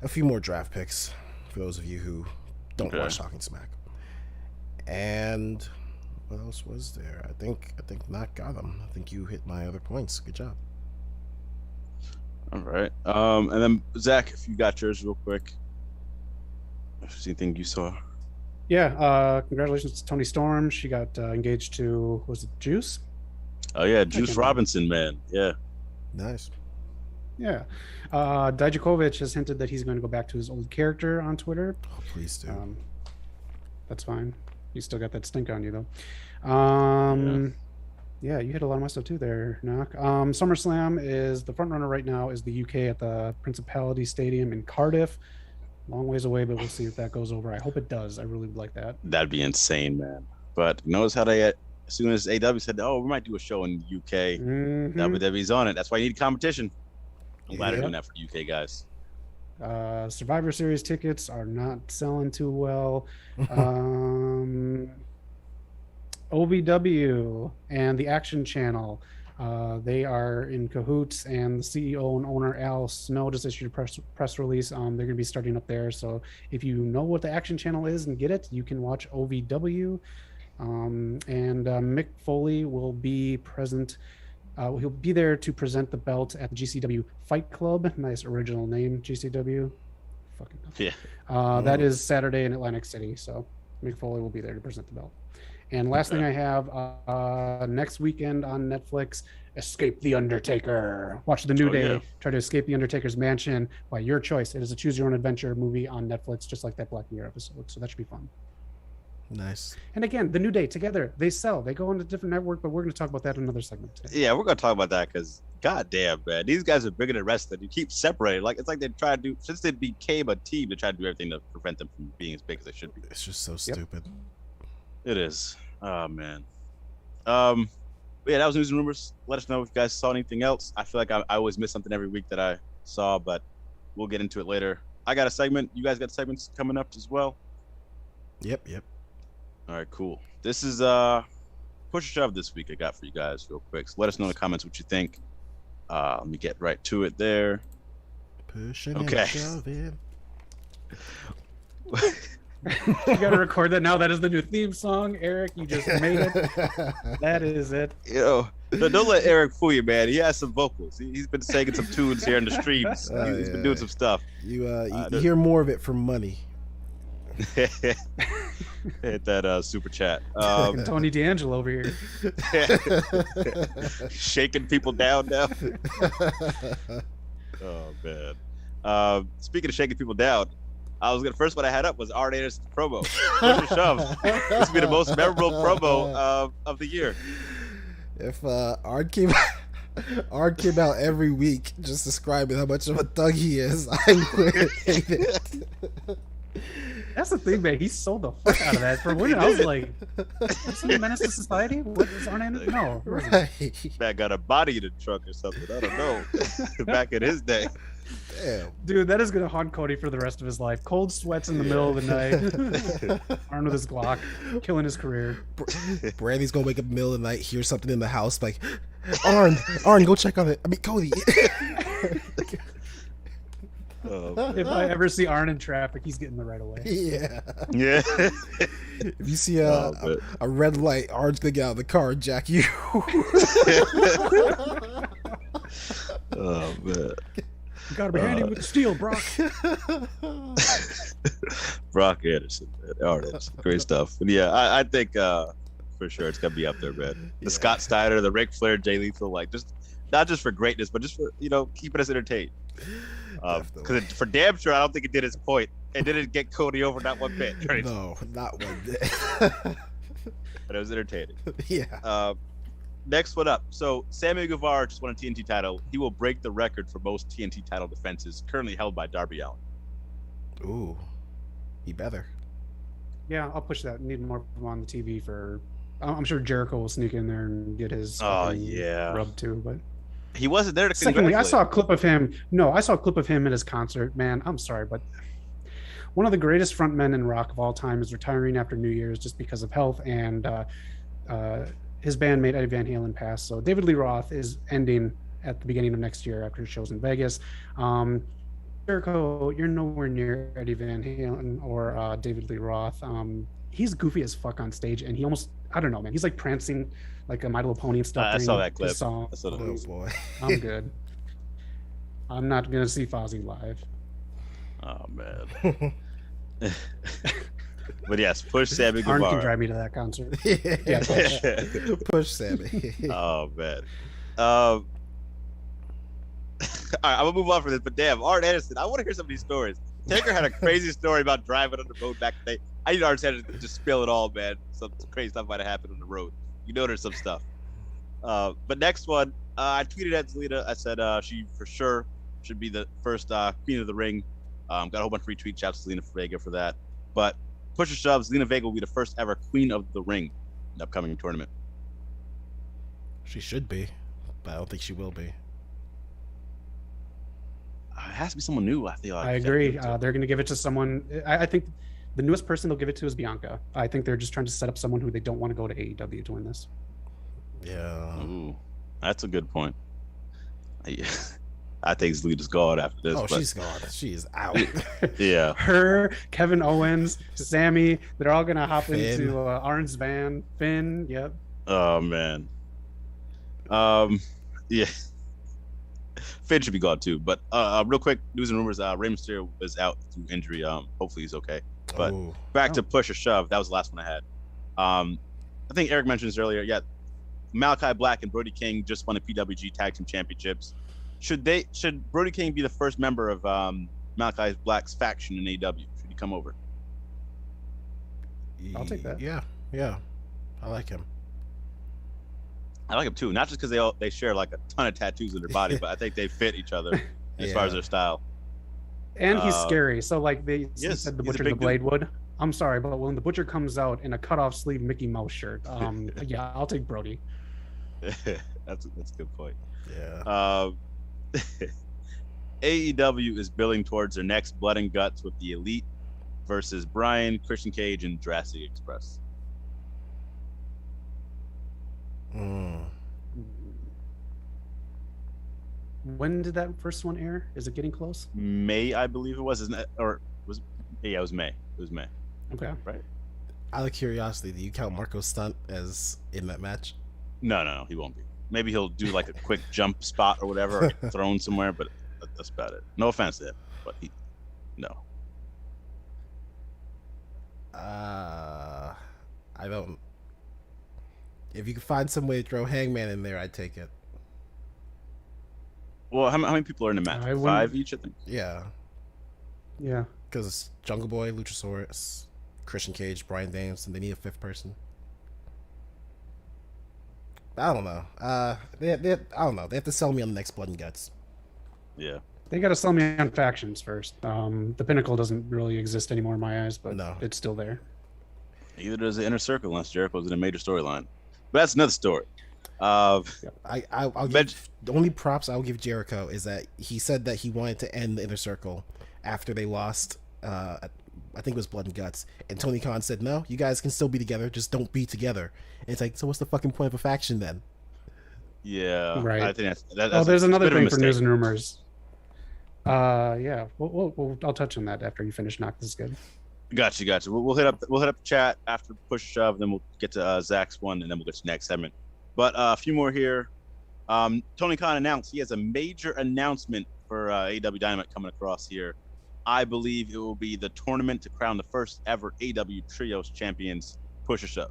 a few more draft picks for those of you who don't watch Talking Smack. And what else was there? I think Knock got them. I think you hit my other points. Good job. All right. And then Zach, if you got yours real quick. If there's anything you saw. Yeah, congratulations to Tony Storm. She got engaged to, was it Juice? Oh yeah, Juice Robinson, man. Yeah. Nice. Yeah. Dijakovic has hinted that he's going to go back to his old character on Twitter. Oh, please do. That's fine. You still got that stink on you, though. Yeah, you hit a lot of my stuff, too, there, Knock. SummerSlam is, the front runner right now is the UK at the Principality Stadium in Cardiff. Long ways away, but we'll see if that goes over. I hope it does. I really would like that. That'd be insane, man. But notice how they, as soon as AW said, oh, we might do a show in the UK, WWE's on it. That's why you need competition. I'm glad they're doing that for UK guys. Survivor Series tickets are not selling too well. OVW and the Action Channel, they are in cahoots, and the CEO and owner Al Snow just issued a press release. They're going to be starting up there. So if you know what the Action Channel is and get it, you can watch OVW. And Mick Foley will be present. He'll be there to present the belt at the GCW Fight Club. Nice original name, GCW. Fucking yeah. That is Saturday in Atlantic City. So Mick Foley will be there to present the belt. And last thing I have, next weekend on Netflix, Escape the Undertaker. Watch The New Day. Try to escape the Undertaker's mansion by your choice. It is a choose your own adventure movie on Netflix, just like that Black Mirror episode. So that should be fun. Nice. And again, The New Day together, they sell. They go on a different network, but we're going to talk about that in another segment today. Yeah, we're going to talk about that because, goddamn, man, these guys are bigger than wrestling. You keep separated. Like it's like they try to do, since they became a team, they try to do everything to prevent them from being as big as they should be. It's just so stupid. It is. Oh man. Yeah, that was news and rumors. Let us know if you guys saw anything else. I feel like I always miss something every week that I saw, but we'll get into it later. I got a segment. You guys got segments coming up as well? Yep. All right, cool. This is push or shove this week I got for you guys real quick. So let us know in the comments what you think. Let me get right to it there. Pushing okay. and shoving. You got to record that now. That is the new theme song, Eric. You just made it. That is it. Yo, don't let Eric fool you, man. He has some vocals. He's been singing some tunes here in the streams. He's been doing some stuff. You hear more of it for money. Hit that super chat. Fucking Tony D'Angelo over here. Shaking people down now. Oh man. Speaking of shaking people down, first one I had up was Arn Anderson's promo. Push and shove. This would be the most memorable promo of the year. If Arn came out every week just describing how much of a thug he is, I would hate it. That's the thing, man. He sold the fuck out of that. For women, I was like, is he a menace to society? What is Arn Anderson? No. Right. Man got a body in the trunk or something. I don't know. Back in his day. Damn. Dude, that is going to haunt Cody for the rest of his life. Cold sweats in the middle of the night. Arn with his Glock, killing his career. Brandy's going to wake up in the middle of the night, hear something in the house, like, Arn, go check on it. I mean, Cody. If I ever see Arn in traffic, he's getting the right away. Yeah. Yeah. If you see a red light, Arn's going to get out of the car and jack you. Oh, man. You gotta be handy with the steel, Brock. Brock Anderson, man. Arn Anderson. Great stuff. And yeah, I think for sure it's gonna be up there, man. The Scott Steiner, the Ric Flair, Jay Lethal, like just not just for greatness, but just for keeping us entertained. Because for damn sure, I don't think it did its point. It didn't get Cody over not one bit. Right? No, not one bit. But it was entertaining. Yeah. Next one up. So Sammy Guevara just won a TNT title. He will break the record for most TNT title defenses, currently held by Darby Allin. Ooh, he better. Yeah, I'll push that. Need more of him on the TV for. I'm sure Jericho will sneak in there and get his rub too. But he wasn't there to. Secondly, I saw a clip of him. No, I saw a clip of him at his concert. Man, I'm sorry, but one of the greatest frontmen in rock of all time is retiring after New Year's just because of health, and his bandmate Eddie Van Halen passed. So David Lee Roth is ending at the beginning of next year after shows in Vegas. Jericho, you're nowhere near Eddie Van Halen or David Lee Roth. He's goofy as fuck on stage, and he almost, I don't know, man. He's like prancing like a My Little Pony and stuff. I saw that clip. Oh boy. I'm good. I'm not gonna see Fozzy live. Oh man. But yes, push Sammy Guevara. Arn can drive me to that concert. Yeah, push Sammy. Oh man. All right, I'm gonna move on from this, but damn, Arn Anderson, I want to hear some of these stories. Taker had a crazy story about driving on the road back in the day. I need Arn Anderson to just spill it all, man. Some crazy stuff might have happened on the road. There's some stuff. But next one, I tweeted at Zelina. I said she for sure should be the first queen of the ring. Got a whole bunch of retweets. Shout out to Zelina Vega for that. But push or shove, Zelina Vega will be the first ever queen of the ring in the upcoming tournament. She should be, but I don't think she will be. It has to be someone new, I feel like. I agree. They're going to give it to someone. I think the newest person they'll give it to is Bianca. I think they're just trying to set up someone who they don't want to go to AEW to win this. Yeah. Ooh, that's a good point. I think Zelina's gone after this. Oh, she's gone. She's out. Yeah. Her, Kevin Owens, Sammy, they're all going to hop into Arn's van. Finn, yep. Oh, man. Yeah. Finn should be gone too. But real quick, news and rumors. Rey Mysterio is out through injury. Hopefully he's okay. But back to push or shove. That was the last one I had. I think Eric mentioned this earlier. Yeah, Malachi Black and Brody King just won the PWG Tag Team Championships. Should Brody King be the first member of Malachi Black's faction in AEW? Should he come over? I'll take that. Yeah, I like him. I like him too, not just because they share like a ton of tattoos in their body, but I think they fit each other as far as their style. And he's scary. So like they Yes, said, the he's a Butcher, big the Blade would. I'm sorry, but when the Butcher comes out in a cutoff sleeve Mickey Mouse shirt, yeah, I'll take Brody. That's a good point. Yeah. AEW is building towards their next Blood and Guts with the Elite versus Bryan, Christian Cage, and Jurassic Express. When did that first one air? Is it getting close? May, I believe it was, isn't it? Or was? Yeah, it was May. It was May. Okay. Right. Out of curiosity, do you count Marco Stunt as in that match? No, he won't be. Maybe he'll do like a quick jump spot or whatever, or thrown somewhere, but that's about it. No offense to him, but no. I don't. If you can find some way to throw Hangman in there, I'd take it. Well, how many people are in the match? 5 each, I think. Yeah. Yeah. Because it's Jungle Boy, Luchasaurus, Christian Cage, Bryan Danielson. They need a 5th person. I don't know. I don't know. They have to sell me on the next Blood and Guts. Yeah. They got to sell me on factions first. The Pinnacle doesn't really exist anymore in my eyes, but No. it's still there. Neither does the Inner Circle unless Jericho's in a major storyline. But that's another story. I'll give, the only props I'll give Jericho is that he said that he wanted to end the Inner Circle after they lost. I think it was Blood and Guts, and Tony Khan said, "No, you guys can still be together. Just don't be together." And it's like, so what's the fucking point of a faction then? Yeah, right. I think that's there's another thing for news and rumors. Yeah, I'll touch on that after you finish. Knock, this is good. Gotcha. We'll hit up chat after push shove, then we'll get to Zach's one, and then we'll get to the next segment. But a few more here. Tony Khan announced he has a major announcement for AEW Dynamite coming across here. I believe it will be the tournament to crown the first ever AEW Trios champions. Push or shove.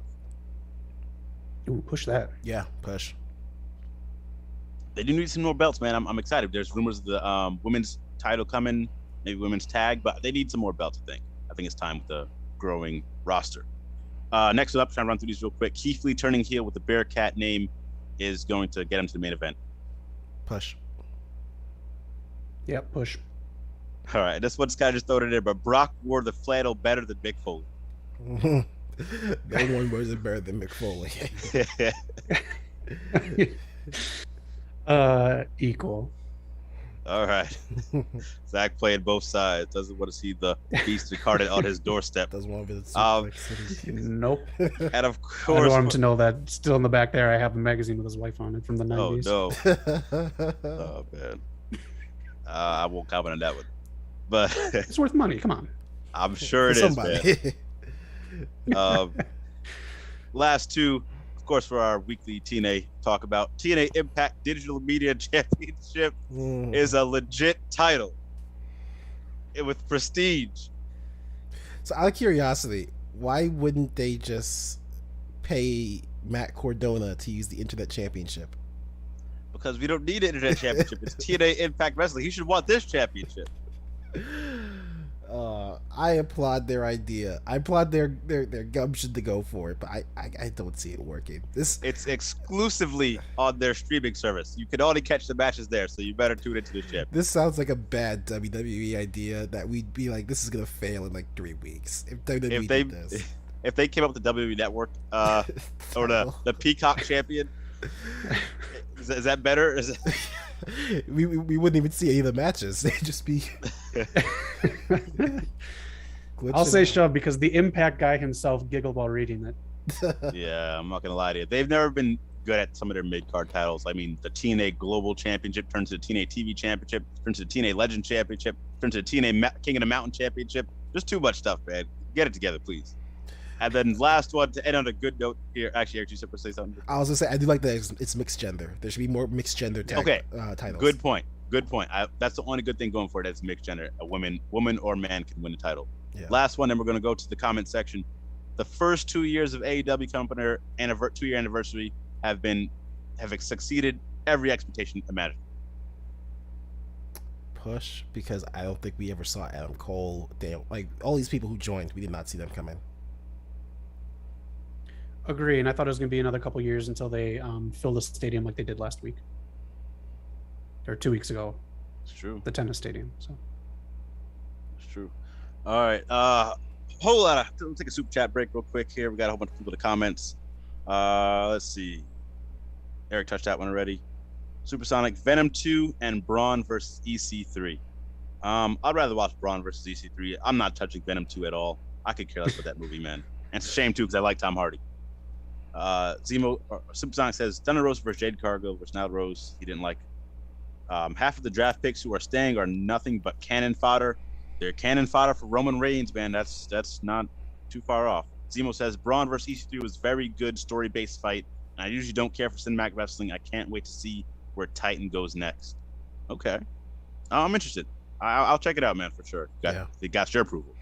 Ooh, push that. Yeah, push. They do need some more belts, man. I'm excited. There's rumors of the women's title coming, maybe women's tag, but they need some more belts, I think it's time with the growing roster. Next up, trying to run through these real quick. Keith Lee turning heel with the Bearcat name is going to get him to the main event. Push. Yep, push. All right, this one's kind of just thrown in there, but Brock wore the flannel better than Mick Foley. No one wears it better than Mick Foley. Equal. All right. Zach playing both sides. Doesn't want to see the beast incarnate on his doorstep. Doesn't want to visit City. Nope. And of I course, don't want him to know that still in the back there I have a magazine with his wife on it from the 90s. Oh, no. Oh, man. I won't comment on that one. But it's worth money. Come on. I'm sure it is, man. Last two, of course, for our weekly TNA talk about. TNA Impact Digital Media Championship is a legit title with prestige. So out of curiosity, why wouldn't they just pay Matt Cardona to use the Internet Championship? Because we don't need an Internet Championship. It's TNA Impact Wrestling. He should want this championship. I applaud their idea. I applaud their gumption to go for it, but I don't see it working. It's exclusively on their streaming service. You can only catch the matches there, so you better tune into the ship. This sounds like a bad WWE idea that we'd be like, this is gonna fail in like 3 weeks if WWE did this. If they came up with the WWE Network or the Peacock champion, is that better? We wouldn't even see any of the matches. They'd just be. I'll say shove because the Impact guy himself giggled while reading it. Yeah, I'm not gonna lie to you. They've never been good at some of their mid-card titles. I mean, the TNA Global Championship turns to the TNA TV Championship, turns to the TNA Legend Championship, turns to the TNA King of the Mountain Championship. Just too much stuff, man. Get it together, please. And then last one to end on a good note here. Actually, Eric, you said to say something. I was gonna say I do like that it's mixed gender. There should be more mixed gender titles. Good point. That's the only good thing going for it. It's mixed gender. A woman or man can win the title. Yeah. Last one, then we're going to go to the comment section. The first 2 years of AEW company 2-year anniversary have succeeded every expectation imaginable. Push, because I don't think we ever saw Adam Cole. Like all these people who joined, we did not see them come in. Agree, and I thought it was going to be another couple years until they filled the stadium like they did last week. Or 2 weeks ago. It's true. The tennis stadium. So. It's true. All right. Whole lot of. Let's take a super chat break real quick here. We got a whole bunch of people to comments. Let's see. Eric touched that one already. Supersonic, Venom 2, and Braun versus EC3. I'd rather watch Braun versus EC3. I'm not touching Venom 2 at all. I could care less about that movie, man. And it's a shame too because I like Tom Hardy. Supersonic says Thunder Rose versus Jade Cargill versus Nyla Rose. He didn't like. Half of the draft picks who are staying are nothing but cannon fodder. They're cannon fodder for Roman Reigns, man. That's not too far off. Zemo says Braun versus EC3 was very good story-based fight. And I usually don't care for cinematic wrestling. I can't wait to see where Titan goes next. Okay, I'm interested. I'll check it out, man, for sure. It got your approval.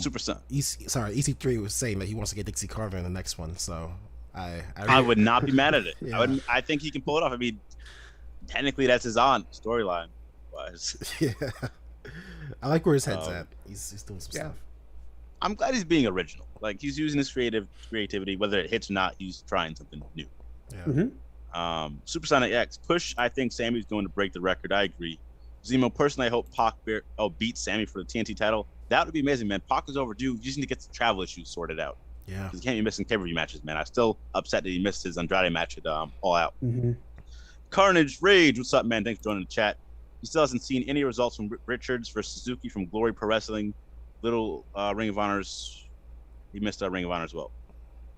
Super Son. EC3 was saying that he wants to get Dixie Carter in the next one, so I would not be mad at it. Yeah. I think he can pull it off. I mean, technically that's his aunt storyline wise. Yeah, I like where his head's at. He's doing some stuff. I'm glad he's being original. Like he's using his creativity, whether it hits or not. He's trying something new. Yeah. Supersonic X push. I think Sammy's going to break the record. I agree. Zemo, personally, I hope Pac beat Sammy for the TNT title. That would be amazing, man. Pac is overdue. You just need to get the travel issues sorted out. Yeah. He can't be missing pay-per-view matches, man. I'm still upset that he missed his Andrade match at All Out. Carnage Rage, what's up, man? Thanks for joining the chat. He still hasn't seen any results from Richards versus Suzuki from Glory Pro Wrestling. Little Ring of Honors. He missed Ring of Honor as well.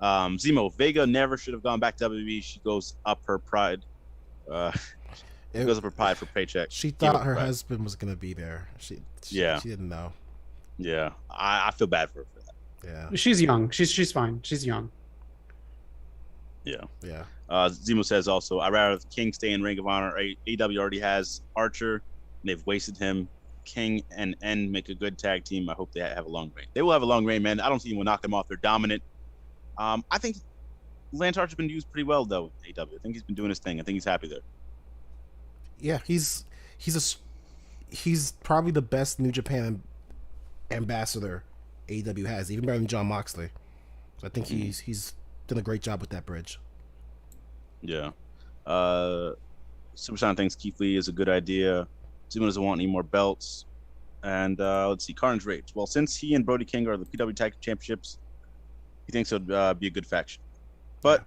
Zemo, Vega never should have gone back to WWE. She goes up her pride. Goes up her pride for paycheck. She thought her husband was gonna be there. She didn't know. Yeah, I feel bad for her for that. Yeah, she's young. She's fine. She's young. Yeah. Zemo says also, I'd rather King stay in Ring of Honor. AEW already has Archer, and they've wasted him. King and N make a good tag team. I hope they have a long reign. They will have a long reign, man. I don't see anyone knock them off. They're dominant. I think Lance Archer's been used pretty well though. AEW. I think he's been doing his thing. I think he's happy there. Yeah, he's probably the best New Japan ambassador AEW has, even better than Jon Moxley. So I think he's done a great job with that bridge. Yeah. Supersonic thinks Keith Lee is a good idea. Zemo doesn't want any more belts. And let's see, Carnage Rage. Well, since he and Brody King are the PW Tag Championships, he thinks it would be a good faction. But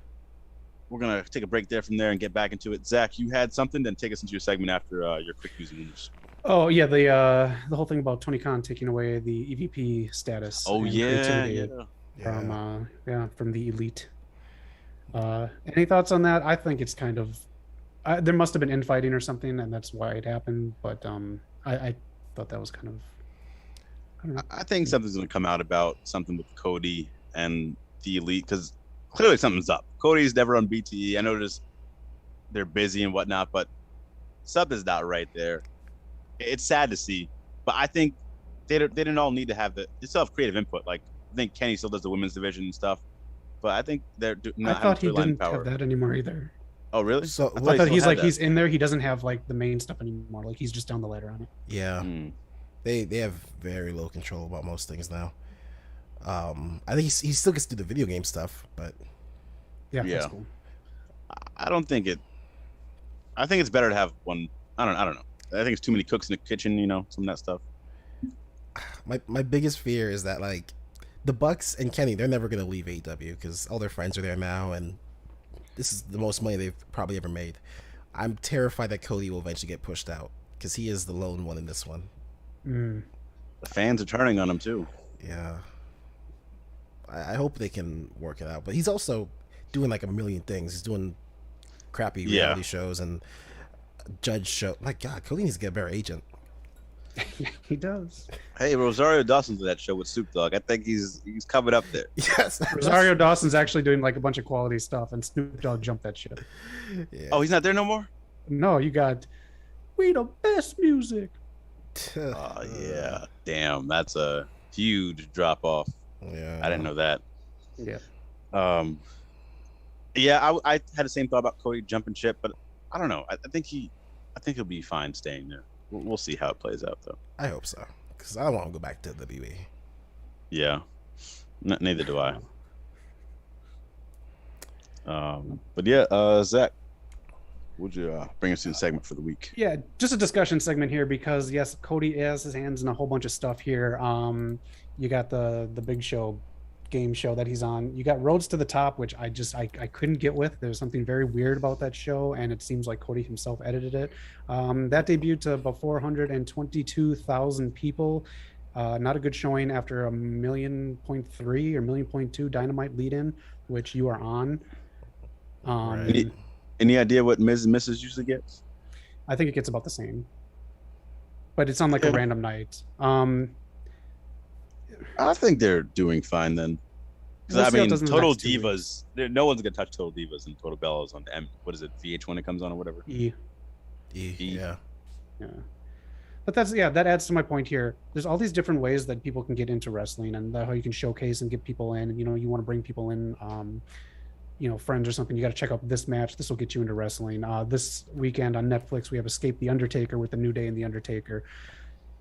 we're going to take a break there from there and get back into it. Zach, you had something, then take us into your segment after your quick news and news. Oh, yeah, the whole thing about Tony Khan taking away the EVP status. Oh, yeah. From the Elite. Any thoughts on that? I think it's kind of... there must have been infighting or something, and that's why it happened. But I thought that was kind of... I don't know. I think something's going to come out about something with Cody and the Elite, because clearly something's up. Cody's never on BTE. I noticed they're busy and whatnot, but something's not right there. It's sad to see, but I think they didn't all need to have they still have creative input. Like I think Kenny still does the women's division and stuff, but I think they're not. I thought he didn't have that anymore either. Oh really? So I thought he's in there. He doesn't have like the main stuff anymore. Like he's just down the ladder on it. Yeah, they have very little control about most things now. I think he still gets to do the video game stuff, but that's cool. I don't think it. I think it's better to have one. I don't know. I think it's too many cooks in the kitchen. Some of that stuff. My biggest fear is that like the Bucks and Kenny, they're never gonna leave AEW because all their friends are there now, and this is the most money they've probably ever made. I'm terrified that Cody will eventually get pushed out because he is the lone one in this one. The fans are turning on him too. Yeah. I hope they can work it out, but he's also doing like a million things. He's doing crappy reality shows and judge show. My God, Cody needs to get a better agent. He does. Hey, Rosario Dawson's in that show with Snoop Dogg. I think he's coming up there. Yes, Rosario Dawson's actually doing like a bunch of quality stuff, and Snoop Dogg jumped that shit. Yeah. Oh, he's not there no more? No, you got we the best music. Oh yeah, damn, that's a huge drop off. Yeah, I didn't know that. Yeah. I had the same thought about Cody jumping ship, but I don't know. I think he'll be fine staying there. We'll see how it plays out, though. I hope so, because I don't want to go back to WWE. Yeah, neither do I. But yeah, Zach, would you bring us to the segment for the week? Yeah, just a discussion segment here because yes, Cody has his hands in a whole bunch of stuff here. You got the Big Show game show that he's on. You got Roads to the Top, which I couldn't get with. There's something very weird about that show, and it seems like Cody himself edited it. That debuted to about 422,000 people. Not a good showing after 1.3 million or 1.2 million Dynamite lead-in, which you are on. Any idea what Ms. and Mrs. usually gets? I think it gets about the same, but it's on like a random night. I think they're doing fine then. We'll I mean, Total 2 Divas. No one's gonna touch Total Divas and Total Bellas on what is it? VH1 it comes on or whatever. E. Yeah. Yeah. But that adds to my point here. There's all these different ways that people can get into wrestling, and how you can showcase and get people in. You know, you want to bring people in, friends or something. You got to check out this match. This will get you into wrestling. This weekend on Netflix, we have Escape the Undertaker with the New Day and the Undertaker.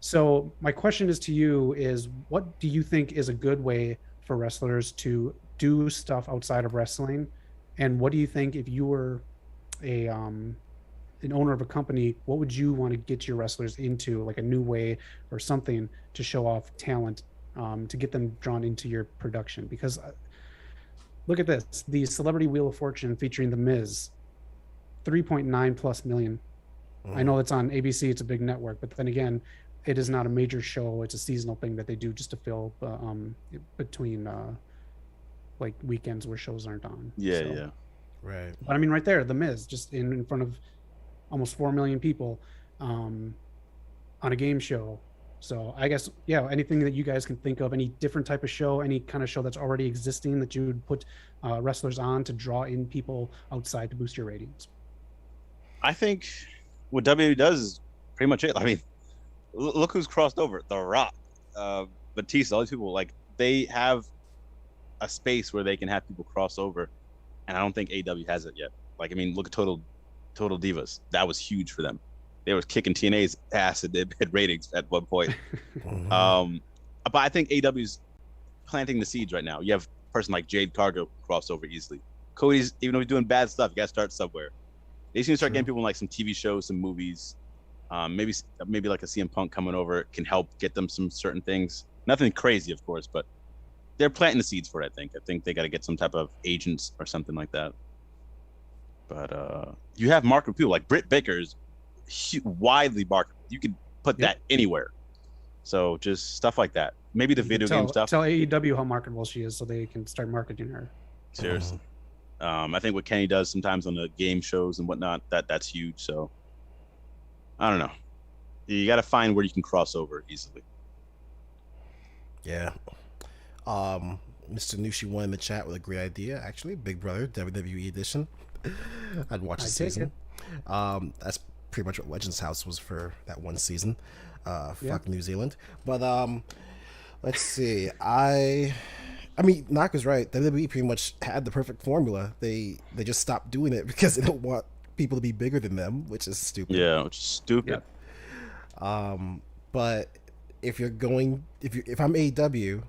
So my question is to you is, what do you think is a good way for wrestlers to do stuff outside of wrestling? And what do you think, if you were an owner of a company, what would you want to get your wrestlers into, like a new way or something to show off talent, to get them drawn into your production? Because look at this, the Celebrity Wheel of Fortune featuring The Miz, 3.9 plus million. I know it's on ABC, it's a big network, but then again, it is not a major show. It's a seasonal thing that they do just to fill between like weekends where shows aren't on. Yeah. Right. But I mean, right there, The Miz, just in front of almost 4 million people on a game show. So I guess, anything that you guys can think of, any different type of show, any kind of show that's already existing that you would put wrestlers on to draw in people outside to boost your ratings. I think what WWE does is pretty much it. I mean, look who's crossed over. The Rock, Batista, all these people, like, they have a space where they can have people cross over. And I don't think AEW has it yet. Like, I mean, look at Total Divas. That was huge for them. They were kicking TNA's ass at ratings at one point. But I think AEW's planting the seeds right now. You have a person like Jade Cargill cross over easily. Cody's, even though he's doing bad stuff, you got to start somewhere. They seem to start getting people in like some TV shows, some movies. Maybe like a CM Punk coming over can help get them some certain things. Nothing crazy, of course, but they're planting the seeds for it, I think. I think they got to get some type of agents or something like that. But you have marketable people like Britt Baker is widely marketable. You could put that anywhere. So just stuff like that. Maybe the video game stuff. Tell AEW how marketable she is so they can start marketing her. Seriously. I think what Kenny does sometimes on the game shows and whatnot, that's huge. So I don't know. You got to find where you can cross over easily. Yeah. Mr. Nushi1 in the chat with a great idea, actually. Big Brother, WWE edition. I'd watch the season. That's pretty much what Legends House was for that one season. Fuck New Zealand. But let's see. I mean, Knock was right. WWE pretty much had the perfect formula. They just stopped doing it because they don't want people to be bigger than them, which is stupid. Yeah, which is stupid. Yeah. But if I'm AEW,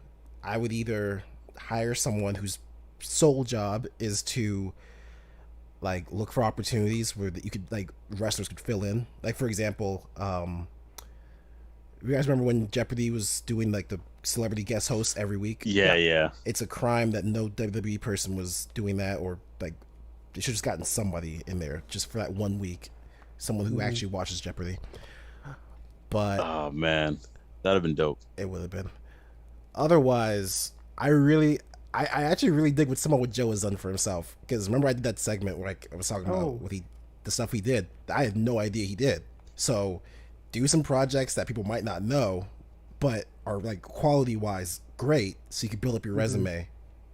I would either hire someone whose sole job is to like look for opportunities where you could, like, wrestlers could fill in. Like, for example, you guys remember when Jeopardy was doing like the celebrity guest host every week? Yeah. It's a crime that no WWE person was doing that, or like they should have just gotten somebody in there just for that 1 week, someone who actually watches Jeopardy. But oh man, that'd have been dope. It would have been. Otherwise, I actually really dig what Joe has done for himself, because remember I did that segment where I was talking about the stuff he did. I had no idea he did. So do some projects that people might not know, but are like quality wise great, so you can build up your resume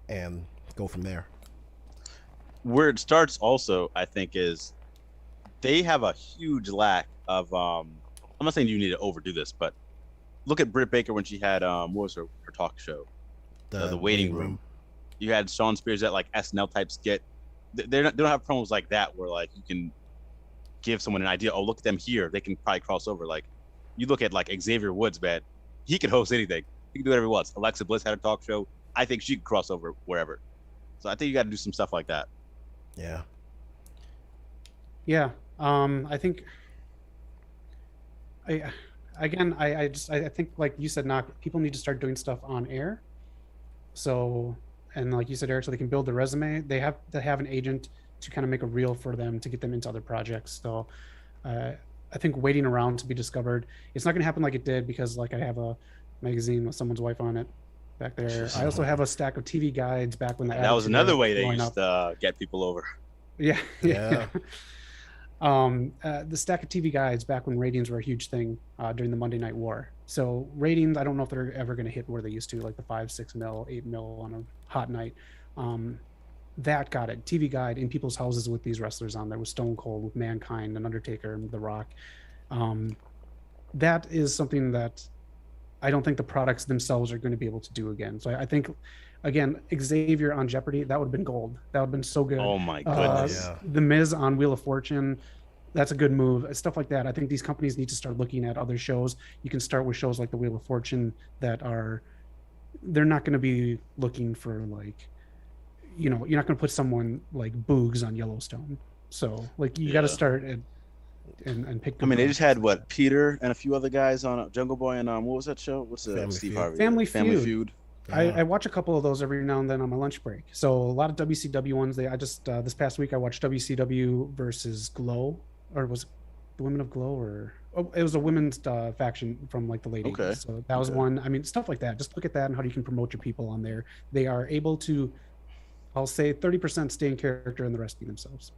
and go from there. Where it starts also, I think, is they have a huge lack of I'm not saying you need to overdo this, but look at Britt Baker when she had what was her talk show, the waiting room. You had Sean Spears at like SNL type skit. They don't have promos like that where like you can give someone an idea. Oh, look at them here. They can probably cross over. Like you look at like Xavier Woods, man. He can host anything. He can do whatever he wants. Alexa Bliss had a talk show. I think she could cross over wherever. So I think you got to do some stuff like that. Yeah. Yeah. I think. I think, like you said, Knock, people need to start doing stuff on air. So, and like you said, Eric, so they can build their resume. They have to have an agent to kind of make a reel for them to get them into other projects. So, I think waiting around to be discovered, it's not going to happen like it did, because like I have a magazine with someone's wife on it back there. I also have a stack of TV guides back when that was another way they used to get people over. Yeah. The stack of TV guides back when ratings were a huge thing during the Monday Night War. So ratings, I don't know if they're ever going to hit where they used to, like the 5, 6 mil, 8 mil on a hot night. That got it. TV guide in people's houses with these wrestlers on there, with Stone Cold, with Mankind and Undertaker and The Rock. that is something that I don't think the products themselves are going to be able to do again. So I think, again, Xavier on Jeopardy, that would have been gold. That would have been so good. Oh my goodness. The Miz on Wheel of Fortune, that's a good move. Stuff like that. I think these companies need to start looking at other shows. You can start with shows like the Wheel of Fortune that are, they're not going to be looking for like, you're not going to put someone like Boogs on Yellowstone. So like you got to start at, and pick. I mean, they just had what, Peter and a few other guys on Jungle Boy and what was that show? What's the Steve Harvey? Family Feud. Feud. I watch a couple of those every now and then on my lunch break. So a lot of WCW ones. I just this past week I watched WCW versus Glow, or was it the Women of Glow, or it was a women's faction from like the late 80s. So that was one. I mean, stuff like that. Just look at that and how you can promote your people on there. They are able to, I'll say 30% stay in character and the rest be themselves.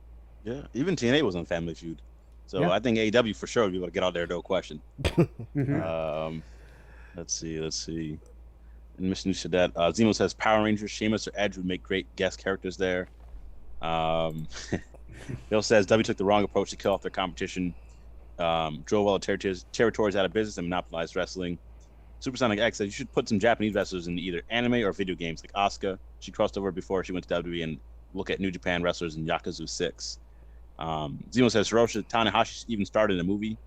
Yeah, even TNA was on Family Feud. So I think AEW for sure would be able to get out there, no question. Let's see. And Mission Shadat, Zemo says Power Rangers, Sheamus or Edge would make great guest characters there. Bill says W took the wrong approach to kill off their competition, drove all the territories out of business and monopolized wrestling. Supersonic X says you should put some Japanese wrestlers in either anime or video games, like Asuka. She crossed over before she went to WWE, and look at New Japan wrestlers in Yakuza 6. Zemo says Hiroshi Tanahashi even starred in a movie.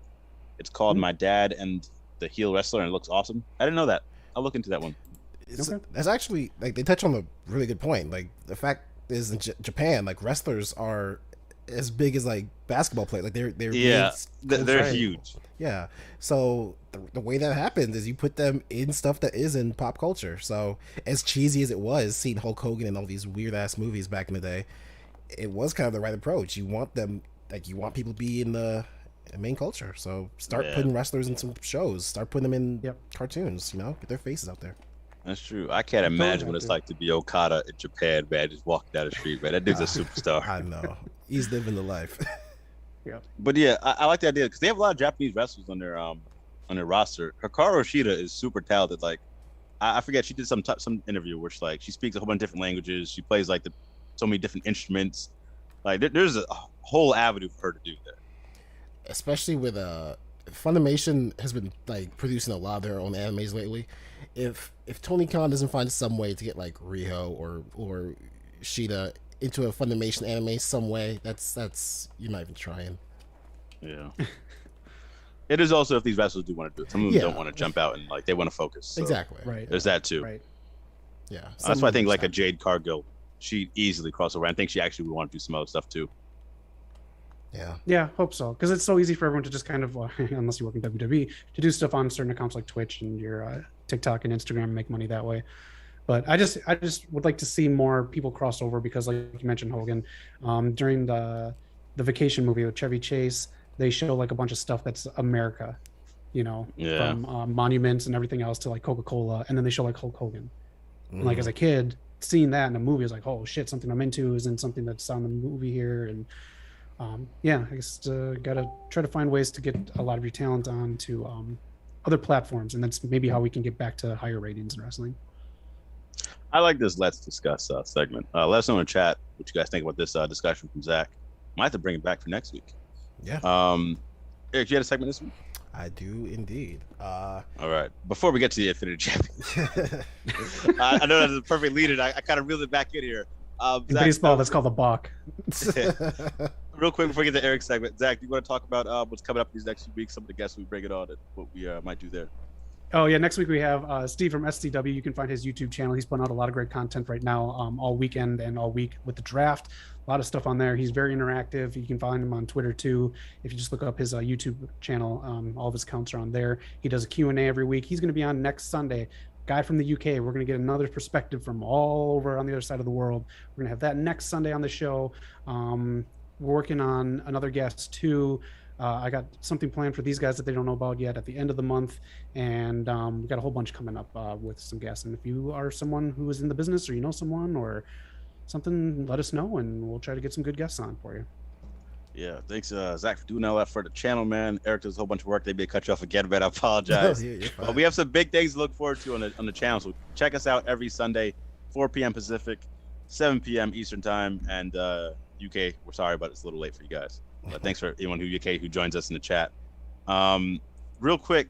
It's called My Dad and the Heel Wrestler, and it looks awesome. I didn't know that. I'll look into that one. That's actually, like, they touch on a really good point. Like, the fact is in Japan, like, wrestlers are as big as like basketball players. Like they're huge. Yeah. So the way that happens is you put them in stuff that is in pop culture. So as cheesy as it was, seeing Hulk Hogan in all these weird ass movies back in the day, it was kind of the right approach. You want them, like, you want people to be in the main culture. So start putting wrestlers in some shows. Start putting them in cartoons. You know, get their faces out there. That's true. I can't imagine what it's like to be Okada in Japan, man. Just walking down the street, man. That dude's a superstar. I know. He's living the life. Yeah. But yeah, I like the idea because they have a lot of Japanese wrestlers on their roster. Hikaru Shida is super talented. Like, I forget, she did some interview where she speaks a whole bunch of different languages. She plays like so many different instruments. Like there's a whole avenue for her to do that. Especially with Funimation has been like producing a lot of their own animes lately. If Tony Khan doesn't find some way to get like Riho or Shida into a Funimation anime some way, that's you're not even trying. Yeah. It is also if these wrestlers do want to do it. Some of them don't want to jump out and like they want to focus. So exactly. Right. There's that too. Right. Yeah. That's why I think like a Jade Cargill, she easily cross over. I think she actually would want to do some other stuff too. Yeah. Yeah, hope so. Because it's so easy for everyone to just kind of, unless you work in WWE, to do stuff on certain accounts like Twitch and your TikTok and Instagram and make money that way. But I just would like to see more people cross over because, like you mentioned, Hogan, during the Vacation movie with Chevy Chase, they show like a bunch of stuff that's America, from monuments and everything else to like Coca-Cola, and then they show like Hulk Hogan. Mm-hmm. And, like as a kid, seeing that in a movie is like, oh shit, something I'm into isn't something that's on the movie here, and I guess gotta try to find ways to get a lot of your talent on to other platforms, and that's maybe how we can get back to higher ratings in wrestling. I like this Let's Discuss segment. Let us know in the chat what you guys think about this discussion from Zach. Might have to bring it back for next week. Yeah. Eric, you had a segment this week? I do indeed. All right. Before we get to the Infinite Champion, I know that's a perfect lead, and I kind of reeled it back in here. In baseball, that's called a balk. Real quick before we get to Eric's segment, Zach, do you want to talk about what's coming up these next few weeks, some of the guests we bring it on, and what we might do there? Oh, yeah. Next week we have Steve from SCW. You can find his YouTube channel. He's putting out a lot of great content right now, all weekend and all week with the draft. A lot of stuff on there. He's very interactive. You can find him on Twitter, too. If you just look up his YouTube channel, all of his accounts are on there. He does a Q&A every week. He's going to be on next Sunday. Guy from the UK. We're going to get another perspective from all over on the other side of the world. We're going to have that next Sunday on the show. We're working on another guest, too. I got something planned for these guys that they don't know about yet at the end of the month, and we got a whole bunch coming up with some guests. And if you are someone who is in the business, or you know someone or something, let us know, and we'll try to get some good guests on for you. Yeah, thanks, Zach, for doing all that for the channel, man. Eric does a whole bunch of work. They may cut you off again, but I apologize. But we have some big things to look forward to on the channel. So check us out every Sunday, 4 p.m. Pacific, 7 p.m. Eastern Time, and UK. We're sorry, but it's a little late for you guys. Thanks for anyone who UK who joins us in the chat. Real real quick,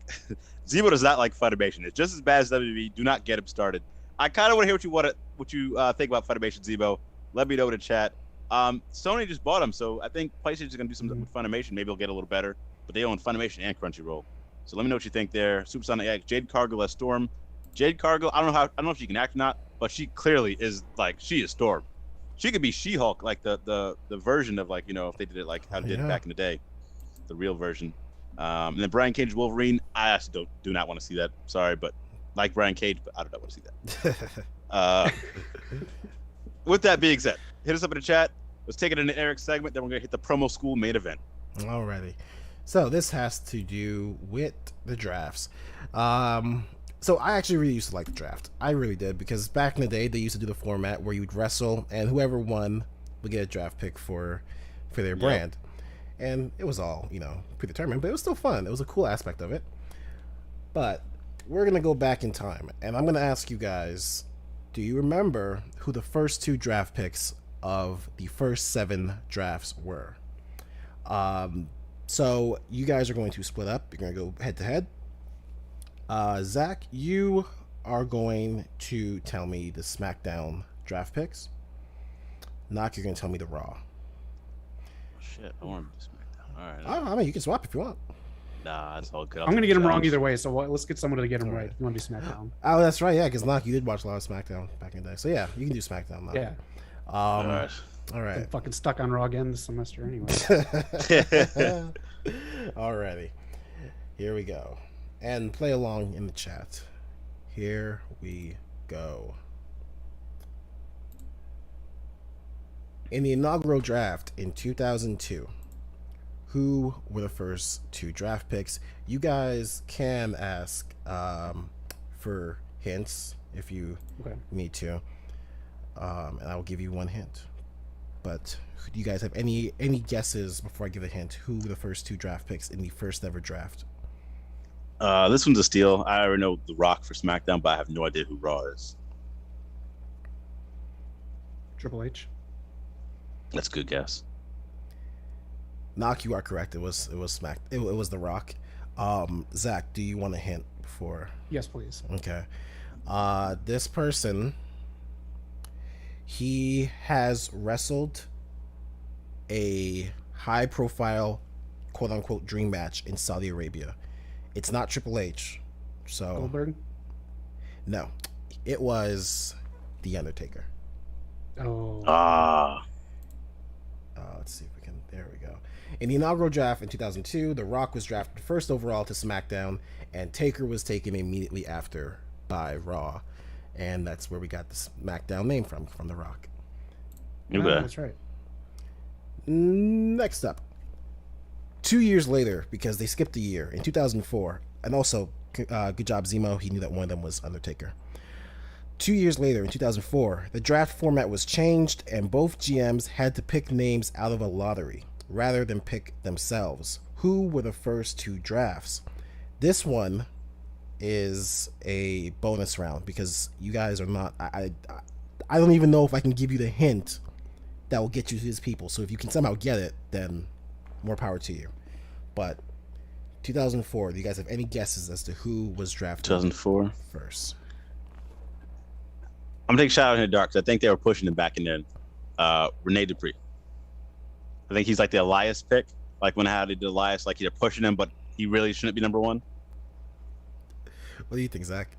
Zebo does not like Funimation. It's just as bad as WWE. Do not get him started. I kind of want to hear what you think about Funimation, Zebo. Let me know in the chat. Sony just bought them, so I think PlayStation is going to do something with Funimation. Maybe it'll get a little better, but they own Funimation and Crunchyroll. So let me know what you think there. Supersonic X, Jade Cargill as Storm. Jade Cargill, I don't know if she can act or not, but she clearly is she is Storm. She could be She-Hulk, like the version of if they did it like how they did it back in the day, the real version. And then Brian Cage Wolverine, I actually do not want to see that. Sorry, but like Brian Cage, but I don't want to see that. With that being said, hit us up in the chat. Let's take it into Eric's segment. Then we're gonna hit the promo school main event. Alrighty. So this has to do with the drafts. So I actually really used to like the draft. I really did, because back in the day they used to do the format where you would wrestle and whoever won would get a draft pick for their brand. And it was all, predetermined, but it was still fun. It was a cool aspect of it. But we're going to go back in time, and I'm going to ask you guys, do you remember who the first 2 draft picks of the first 7 drafts were? So you guys are going to split up. You're going to go head to head. Zach, you are going to tell me the SmackDown draft picks. Knock, you're going to tell me the Raw. Shit, I want to do SmackDown. All right. I mean, you can swap if you want. Nah, it's all good. I'm going to get them wrong either way, so let's get someone to get them right. If you want to do SmackDown. Oh, that's right, yeah, because Knock, you did watch a lot of SmackDown back in the day. So yeah, you can do SmackDown now. Yeah. All right. I'm fucking stuck on Raw again this semester anyway. Alrighty. Here we go. And play along in the chat. Here we go. In the inaugural draft in 2002, who were the first 2 draft picks? You guys can ask for hints if you need to. And I will give you 1 hint. But do you guys have any guesses before I give a hint? Who were the first 2 draft picks in the first ever draft? This one's a steal. I already know The Rock for SmackDown, but I have no idea who Raw is. Triple H. That's a good guess. Knock, you are correct. It was The Rock. Zach, do you want a hint before? Yes, please. Okay. This person, he has wrestled a high-profile, quote-unquote, dream match in Saudi Arabia. It's not Triple H. So Goldberg? No. It was The Undertaker. Oh. Let's see if we can... There we go. In the inaugural draft in 2002, The Rock was drafted first overall to SmackDown, and Taker was taken immediately after by Raw. And that's where we got the SmackDown name from The Rock. No, that's right. Next up. 2 years later, because they skipped a year, in 2004, and also, good job, Zemo, he knew that one of them was Undertaker. 2 years later, in 2004, the draft format was changed, and both GMs had to pick names out of a lottery, rather than pick themselves. Who were the first 2 drafts? This one is a bonus round, because you guys are not... I don't even know if I can give you the hint that will get you to these people, so if you can somehow get it, then... more power to you. But 2004, do you guys have any guesses as to who was drafted 2004 first? I'm gonna take a shot out in the dark because I think they were pushing him back in then. Rene Dupree. I think he's like the Elias pick. Like when how they did Elias, like they're pushing him, but he really shouldn't be number 1. What do you think, Zach?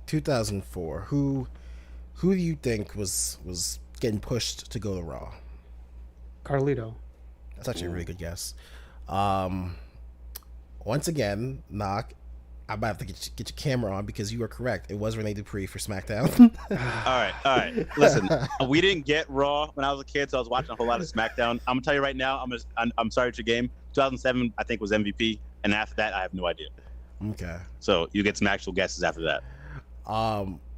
...2004. Who do you think was getting pushed to go to Raw? Carlito. That's actually a really good guess. Once again, Knock, I'm about to get your camera on because you are correct. It was Rene Dupree for SmackDown. All right. Listen, we didn't get Raw when I was a kid, so I was watching a whole lot of SmackDown. I'm gonna tell you right now, I'm sorry it's your game. 2007, I think, was MVP, and after that, I have no idea. Okay. So you get some actual guesses after that.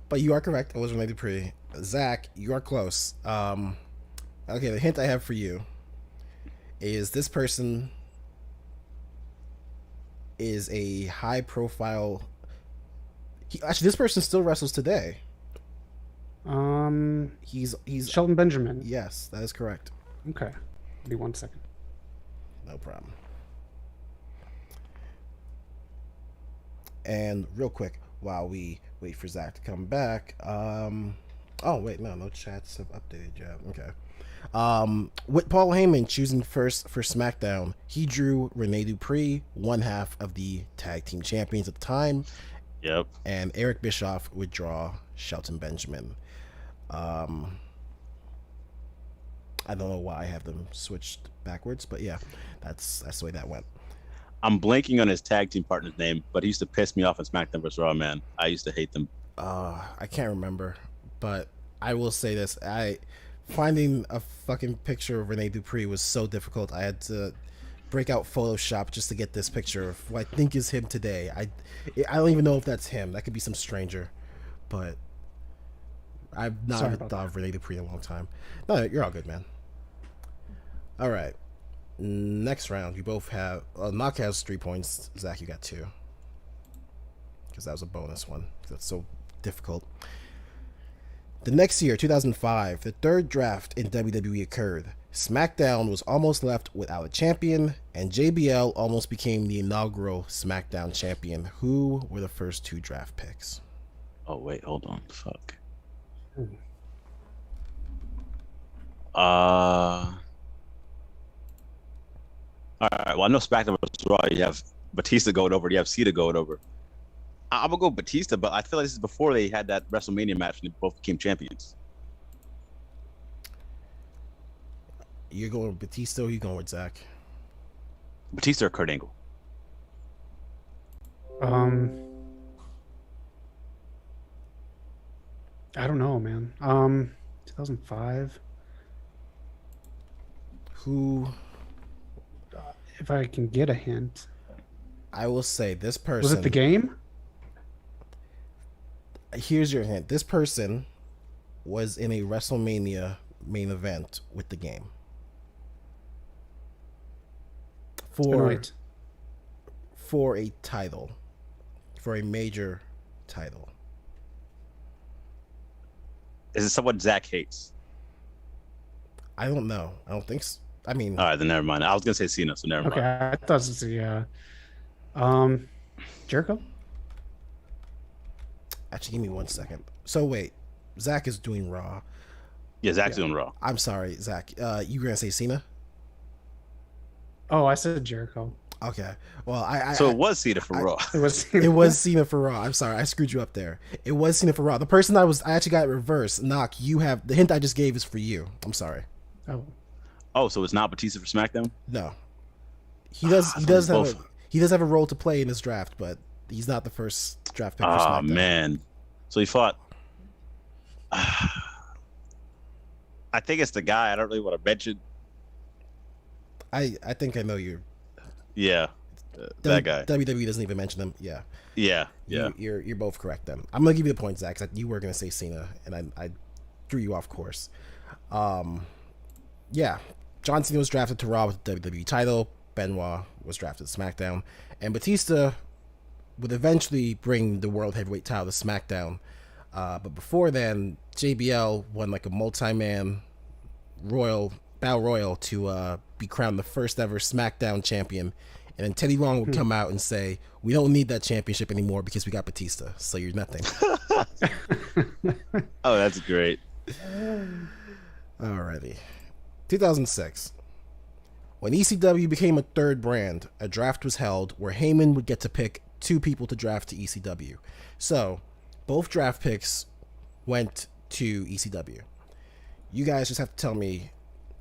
But you are correct. It was Rene Dupree. Zach, you are close. Okay, the hint I have for you is this person is a high profile. Actually, this person still wrestles today. He's Shelton Benjamin. Yes, that is correct. Okay. Give me 1 second. No problem. And real quick, while we wait for Zach to come back, oh wait, no chats have updated yet. Okay. With Paul Heyman choosing first for SmackDown, he drew Rene Dupree, one half of the tag team champions at the time. Yep. And Eric Bischoff would draw Shelton Benjamin. I don't know why I have them switched backwards, but yeah, that's the way that went. I'm blanking on his tag team partner's name, but he used to piss me off in SmackDown vs. Raw, man. I used to hate them. I can't remember, but I will say this: finding a fucking picture of Rene Dupree was so difficult. I had to break out Photoshop just to get this picture of what I think is him today. I don't even know if that's him. That could be some stranger, but I've not thought of Rene Dupree in a long time. No, you're all good, man. All right. Next round, you both have Knock has 3 points. Zach, you got 2 because that was a bonus one. That's so difficult. The next year, 2005, the third draft in WWE occurred. SmackDown was almost left without a champion, and JBL almost became the inaugural SmackDown champion. Who were the first 2 draft picks? Oh wait, hold on. Fuck. All right. Well, I know SmackDown vs. Raw. You have Batista going over. You have Cena going over. I'm gonna go Batista, but I feel like this is before they had that WrestleMania match and they both became champions. You're going with Batista, or you going with Zach? Batista or Kurt Angle? I don't know, man. 2005. Who? If I can get a hint. I will say this person. Was it the game? Here's your hint. This person was in a WrestleMania main event with the game. For a title. For a major title. Is it someone Zach hates? I don't know. I don't think so. I mean, all right, then never mind. I was gonna say Cena, so never mind. Okay, I thought it was Jericho. Actually, give me 1 second. So wait, Zach is doing Raw. Yeah, Zach's doing Raw. I'm sorry, Zach. You were gonna say Cena? Oh, I said Jericho. Okay. Well, it was Cena for Raw. It was Cena for Raw. I'm sorry, I screwed you up there. It was Cena for Raw. The person I actually got it reversed. Knock, you have the hint I just gave is for you. I'm sorry. Oh, so it's not Batista for SmackDown? No. He does have a role to play in this draft, but he's not the first draft pick for SmackDown. Oh man. So he fought I think it's the guy I don't really want to mention. I think I know you. Yeah. That guy. WWE doesn't even mention him. Yeah. Yeah. You're both correct then. I'm gonna give you the point, Zach, because you were gonna say Cena, and I threw you off course. Yeah. John Cena was drafted to Raw with the WWE title. Benoit was drafted to SmackDown, and Batista would eventually bring the World Heavyweight title to SmackDown. But before then, JBL won like a multi-man battle royal to be crowned the first ever SmackDown champion. And then Teddy Long would come out and say, "We don't need that championship anymore because we got Batista. So you're nothing." Oh, that's great. Alrighty. 2006. When ECW became a third brand, a draft was held where Heyman would get to pick 2 people to draft to ECW. So, both draft picks went to ECW. You guys just have to tell me,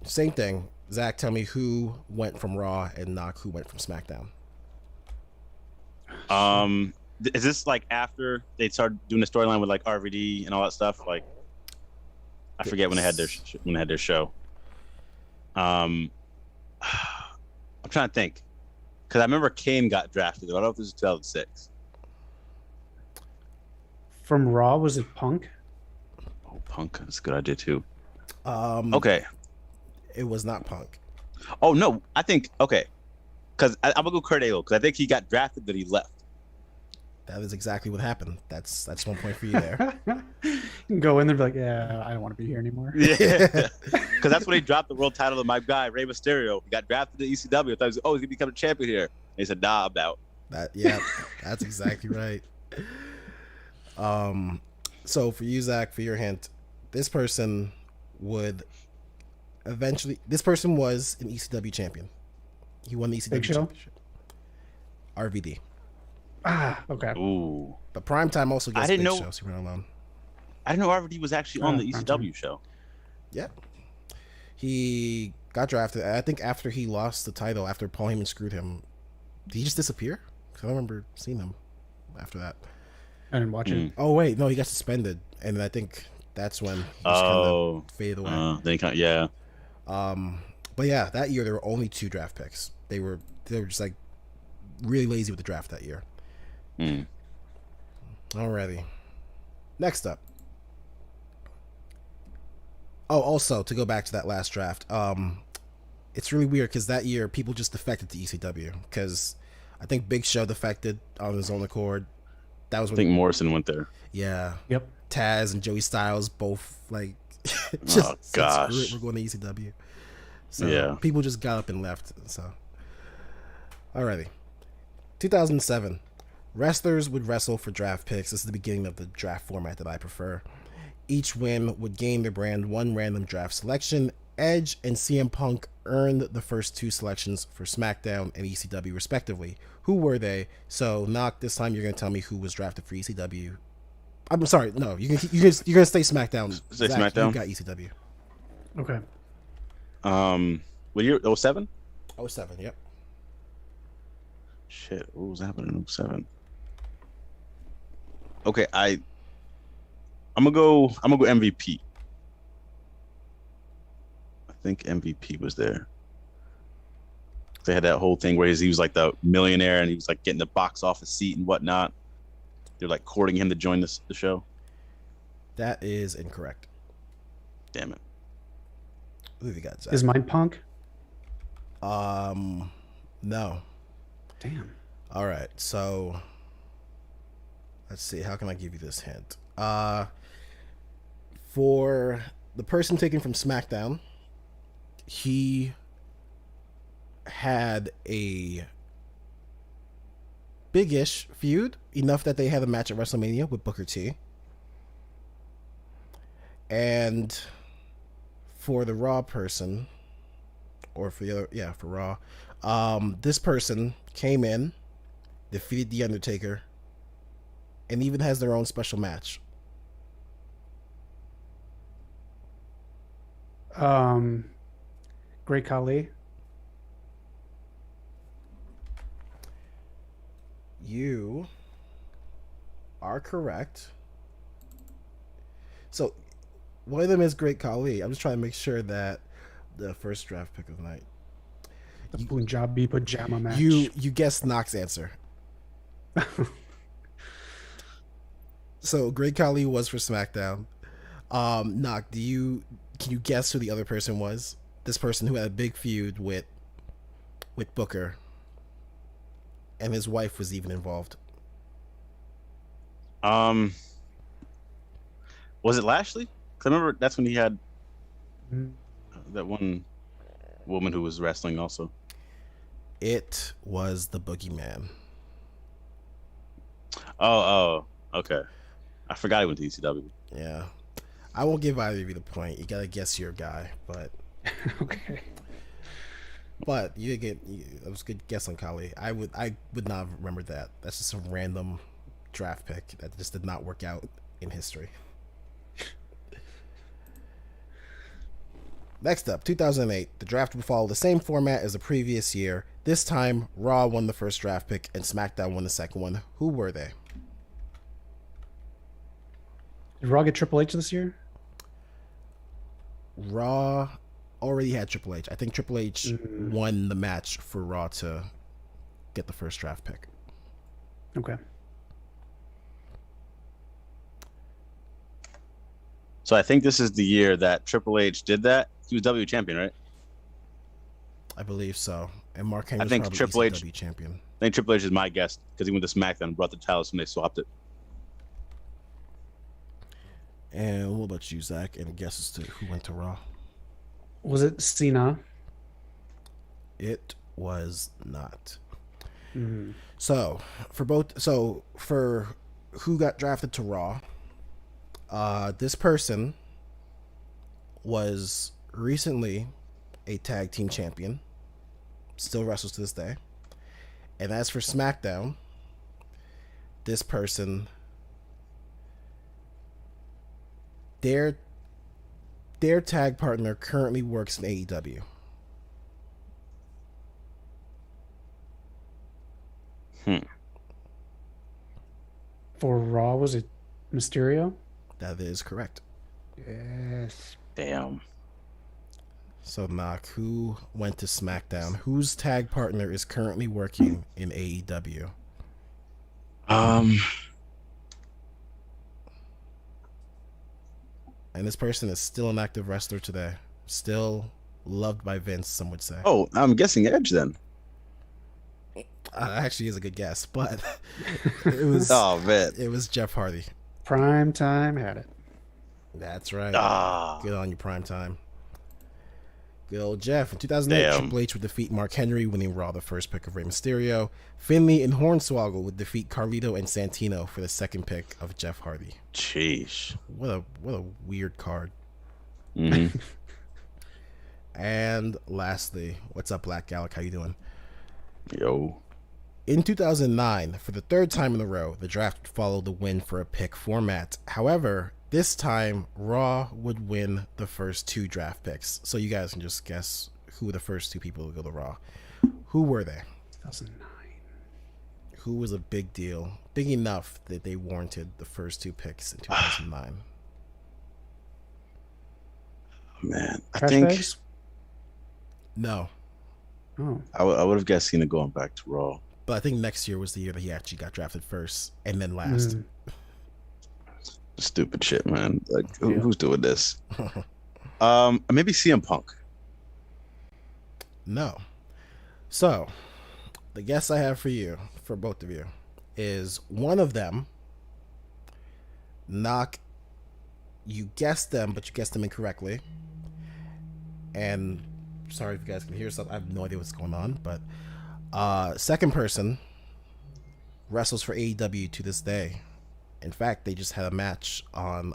same thing. Zach, tell me who went from Raw, and Knock, who went from SmackDown. Is this like after they started doing the storyline with like RVD and all that stuff? Like, I forget when they had their show. I'm trying to think, because I remember Kane got drafted. I don't know if this is 2006. From Raw, was it Punk? Oh, Punk. That's a good idea too. Okay. It was not Punk. Oh no, I think okay, because I'm gonna go Kurt Angle because I think he got drafted, but he left. That is exactly what happened. That's 1 point for you there. Go in there and be like, yeah, I don't want to be here anymore. Yeah, because that's when he dropped the world title to my guy Rey Mysterio. He got drafted to ECW. I thought he was, he's gonna become a champion here. And he said, nah, I'm out. That's exactly right. So for you, Zach, for your hint, this person was an ECW champion. He won the ECW championship. RVD. Ah, okay. Ooh. But Primetime also gets Big Show, so you're not alone. I didn't know RVD was actually on the ECW show. Yeah. He got drafted. I think after he lost the title, after Paul Heyman screwed him, did he just disappear? Because I don't remember seeing him after that. I didn't watch it. Oh, wait. No, he got suspended. And I think that's when he just kind of faded away. Yeah. But yeah, that year there were only 2 draft picks. They were just like really lazy with the draft that year. Alrighty. Next up. Oh, also to go back to that last draft, it's really weird because that year people just defected to ECW because I think Big Show defected on his own accord. That was when I think Morrison went there. Yeah. Yep. Taz and Joey Styles both like just gosh, screw it, we're going to ECW. So people just got up and left. So, alrighty. 2007. Wrestlers would wrestle for draft picks. This is the beginning of the draft format that I prefer. Each win would gain their brand one random draft selection. Edge and CM Punk earned the first 2 selections for SmackDown and ECW respectively. Who were they? So, Knock, this time you're going to tell me who was drafted for ECW. I'm sorry, no, you're going to stay SmackDown. Stay Zach, SmackDown? You got ECW. Okay. What year? 07? 07, yep. Shit, what was happening in 07? Okay, I'm gonna go MVP. I think MVP was there. They had that whole thing where he was like the millionaire and he was like getting the box office seat and whatnot. They're like courting him to join the show. That is incorrect. Damn it. Who have you got, Zach? Is mine Punk? No. Damn. All right, so let's see. How can I give you this hint? For the person taken from SmackDown, he had a big-ish feud, enough that they had a match at WrestleMania with Booker T. And for the Raw person, or for the other, for Raw, this person came in, defeated The Undertaker, and even has their own special match. Great Khali. You are correct. So, one of them is Great Khali. I'm just trying to make sure that the first draft pick of the night. The Punjabi Pajama match. You guessed Knock's answer. So Great Khali was for SmackDown. Knock, can you guess who the other person was? This person who had a big feud with Booker, and his wife was even involved. Was it Lashley? 'Cause I remember that's when he had that one woman who was wrestling also. It was the Boogeyman. Oh, okay. I forgot he went to ECW. Yeah. I won't give either of you the point. You gotta guess your guy, but Okay. But that was a good guess on Khali. I would not have remembered that. That's just some random draft pick that just did not work out in history. Next up, 2008. The draft would follow the same format as the previous year. This time, Raw won the first draft pick and SmackDown won the second one. Who were they? Did Raw get Triple H this year? Raw already had Triple H. I think Triple H won the match for Raw to get the first draft pick. Okay. So I think this is the year that Triple H did that. He was W champion, right? I believe so. And Mark Henry I was think probably Triple H ECW champion. I think Triple H is my guess because he went to SmackDown and brought the titles when they swapped it. And what about you, Zach? Any guesses to who went to Raw? Was it Cena? It was not. Mm. So for who got drafted to Raw, this person was recently a tag team champion, still wrestles to this day. And as for SmackDown, this person, their tag partner currently works in AEW. For Raw, was it Mysterio? That is correct. Yes. Damn. So, Knock, who went to SmackDown? Whose tag partner is currently working in AEW? Um. And this person is still an active wrestler today. Still loved by Vince, some would say. Oh, I'm guessing Edge then. Actually, is a good guess, but it was. Oh man, it was Jeff Hardy. Prime time had it. That's right. Ah. Good on you, prime time. Good old Jeff. In 2008, Damn. Triple H would defeat Mark Henry, winning Raw, the first pick of Rey Mysterio. Finley and Hornswoggle would defeat Carlito and Santino for the second pick of Jeff Hardy. Jeez. What a weird card. Mm-hmm. And lastly, what's up, Black Gallic? How you doing? Yo. In 2009, for the third time in a row, the draft would follow the win for a pick format. However, this time, Raw would win the first two draft picks. So you guys can just guess who the first two people to go to Raw. Who were they? 2009. Who was a big deal? Big enough that they warranted the first two picks in 2009. Man, I Trash think bags? No. Oh. I would have guessed Cena going back to Raw. But I think next year was the year that he actually got drafted first and then last. Mm. Stupid shit, man. Like, Yeah. who's doing this? Maybe CM Punk. No. So, the guess I have for you, for both of you, is one of them. You guessed them, but you guessed them incorrectly. And sorry if you guys can hear something. I have no idea what's going on, but second person wrestles for AEW to this day. In fact, they just had a match on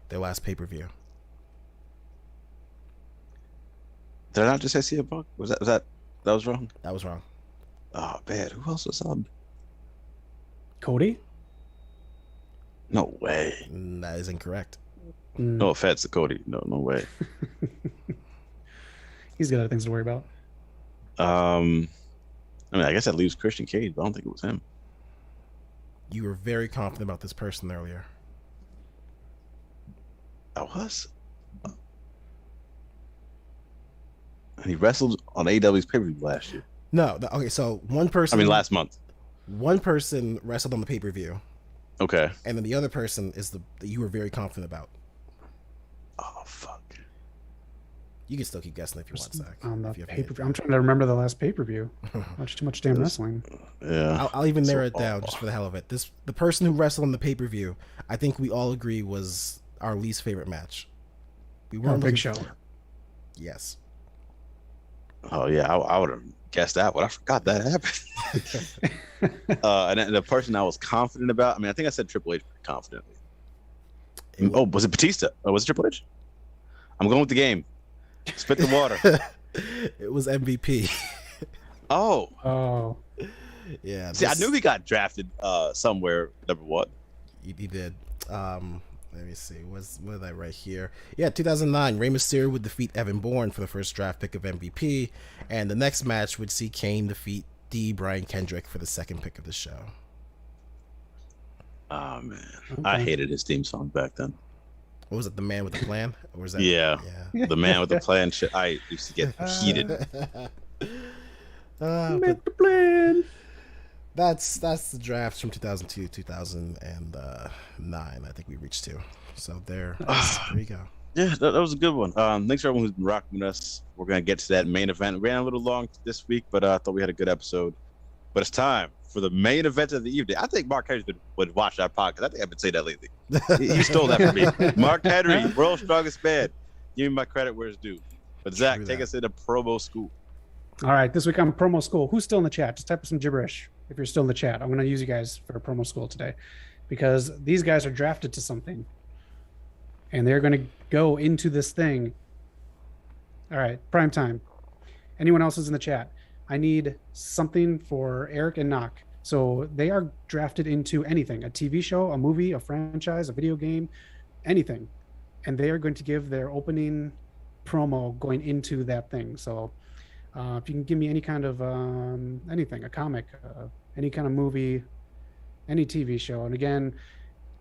their last pay-per-view. Did I not just say CM Punk? Was that was wrong? That was wrong. Oh man, who else was on? Cody? No way. That is incorrect. Mm. No offense to Cody. No way. He's got other things to worry about. I mean, I guess that leaves Christian Cage, but I don't think it was him. You were very confident about this person earlier. I was. And he wrestled on AEW's pay-per-view last year. No, okay, so one person... last month. One person wrestled on the pay-per-view, Okay. and then the other person is that you were very confident about. Oh, fuck. You can still keep guessing if you want, Zach. On the if you have pay-per-view. I'm trying to remember the last pay-per-view. Watched too much damn wrestling. Yeah. I'll even narrow it So- down just for the hell of it. The person who wrestled on the pay-per-view, I think we all agree was our least favorite match. We weren't Big looking Show. for it. Yes. Oh, yeah. I would have guessed that one. I forgot that happened. And the person I was confident about, I mean, I think I said Triple H pretty confidently. Was it Batista? Oh, was it Triple H? I'm going with the game. Spit the water. It was MVP. Oh. Oh. Yeah. See, I knew he got drafted somewhere, number one. He did. Let me see. What did I write here? Yeah, 2009. Rey Mysterio would defeat Evan Bourne for the first draft pick of MVP, and the next match would see Kane defeat Brian Kendrick for the second pick of the show. Oh man, Okay. I hated his theme song back then. What was it? The Man with the Plan? Or was that? Yeah. Yeah. The man with the plan shit. I used to get heated. But Make the plan. that's the drafts from 2002, 2009. I think we reached to. So there you go. Yeah, that was a good one. Thanks for everyone who's been rocking with us. We're gonna get to that main event. We ran a little long this week, but I thought we had a good episode. But it's time for the main event of the evening. I think Mark Henry would watch our podcast. I think I've been saying that lately. He stole that from me. Mark Henry, world's strongest man. Give me my credit where it's due. But Zach, take us into promo school. All right, this week on promo school. Who's still in the chat? Just type some gibberish if you're still in the chat. I'm going to use you guys for promo school today because these guys are drafted to something, and they're going to go into this thing. All right, prime time. Anyone else is in the chat? I need something for Eric and Knock. So they are drafted into anything, a TV show, a movie, a franchise, a video game, anything. And they are going to give their opening promo going into that thing. So if you can give me any kind of anything, a comic, any kind of movie, any TV show. And again,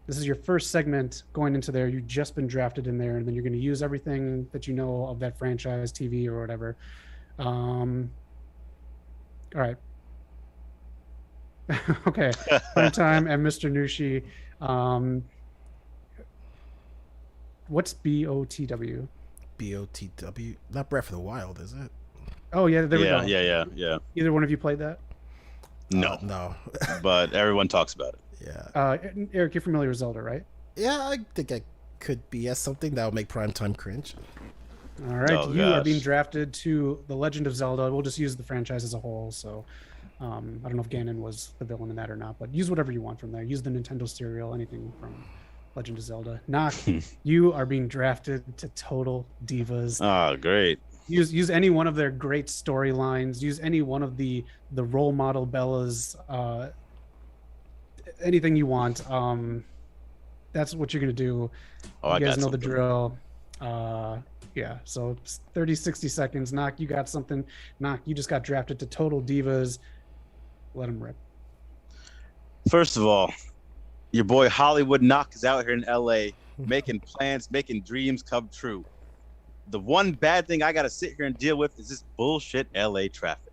this is your first segment going into there. You've just been drafted in there, and then you're going to use everything that you know of that franchise, TV, or whatever. All right. Okay. Prime time and Mr. Nushi. What's BOTW? BOTW? Not Breath of the Wild, is it? Oh, yeah. There we go. Yeah. Either one of you played that? No. No. But everyone talks about it. Yeah. Eric, you're familiar with Zelda, right? Yeah, I think I could be as something that would make primetime cringe. All right. You are being drafted to The Legend of Zelda. We'll just use the franchise as a whole. So I don't know if Ganon was the villain in that or not, but use whatever you want from there. Use the Nintendo cereal, anything from Legend of Zelda. Knock, you are being drafted to Total Divas. Oh, great. Use any one of their great storylines. Use any one of the role model Bellas. Anything you want. That's what you're gonna do. Oh, you guys got know something. the drill. Yeah. So 30, 60 seconds. Knock, you got something. Knock, you just got drafted to Total Divas. Let him rip. First of all, your boy Hollywood Knock is out here in LA making plans, making dreams come true. The one bad thing I got to sit here and deal with is this bullshit LA traffic.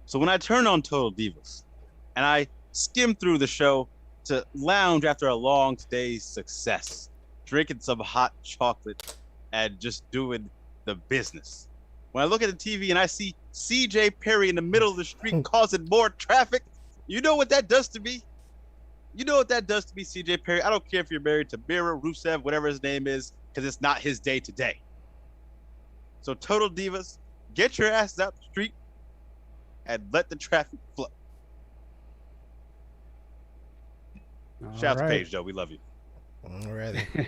So when I turn on Total Divas and I skim through the show to lounge after a long day's success, drinking some hot chocolate and just doing the business. When I look at the TV and I see CJ Perry in the middle of the street causing more traffic, you know what that does to me? You know what that does to me, CJ Perry? I don't care if you're married to Mira, Rusev, whatever his name is, because it's not his day today. So Total Divas, get your asses out the street and let the traffic flow. Shout out to Paige, Joe. We love you. Alrighty.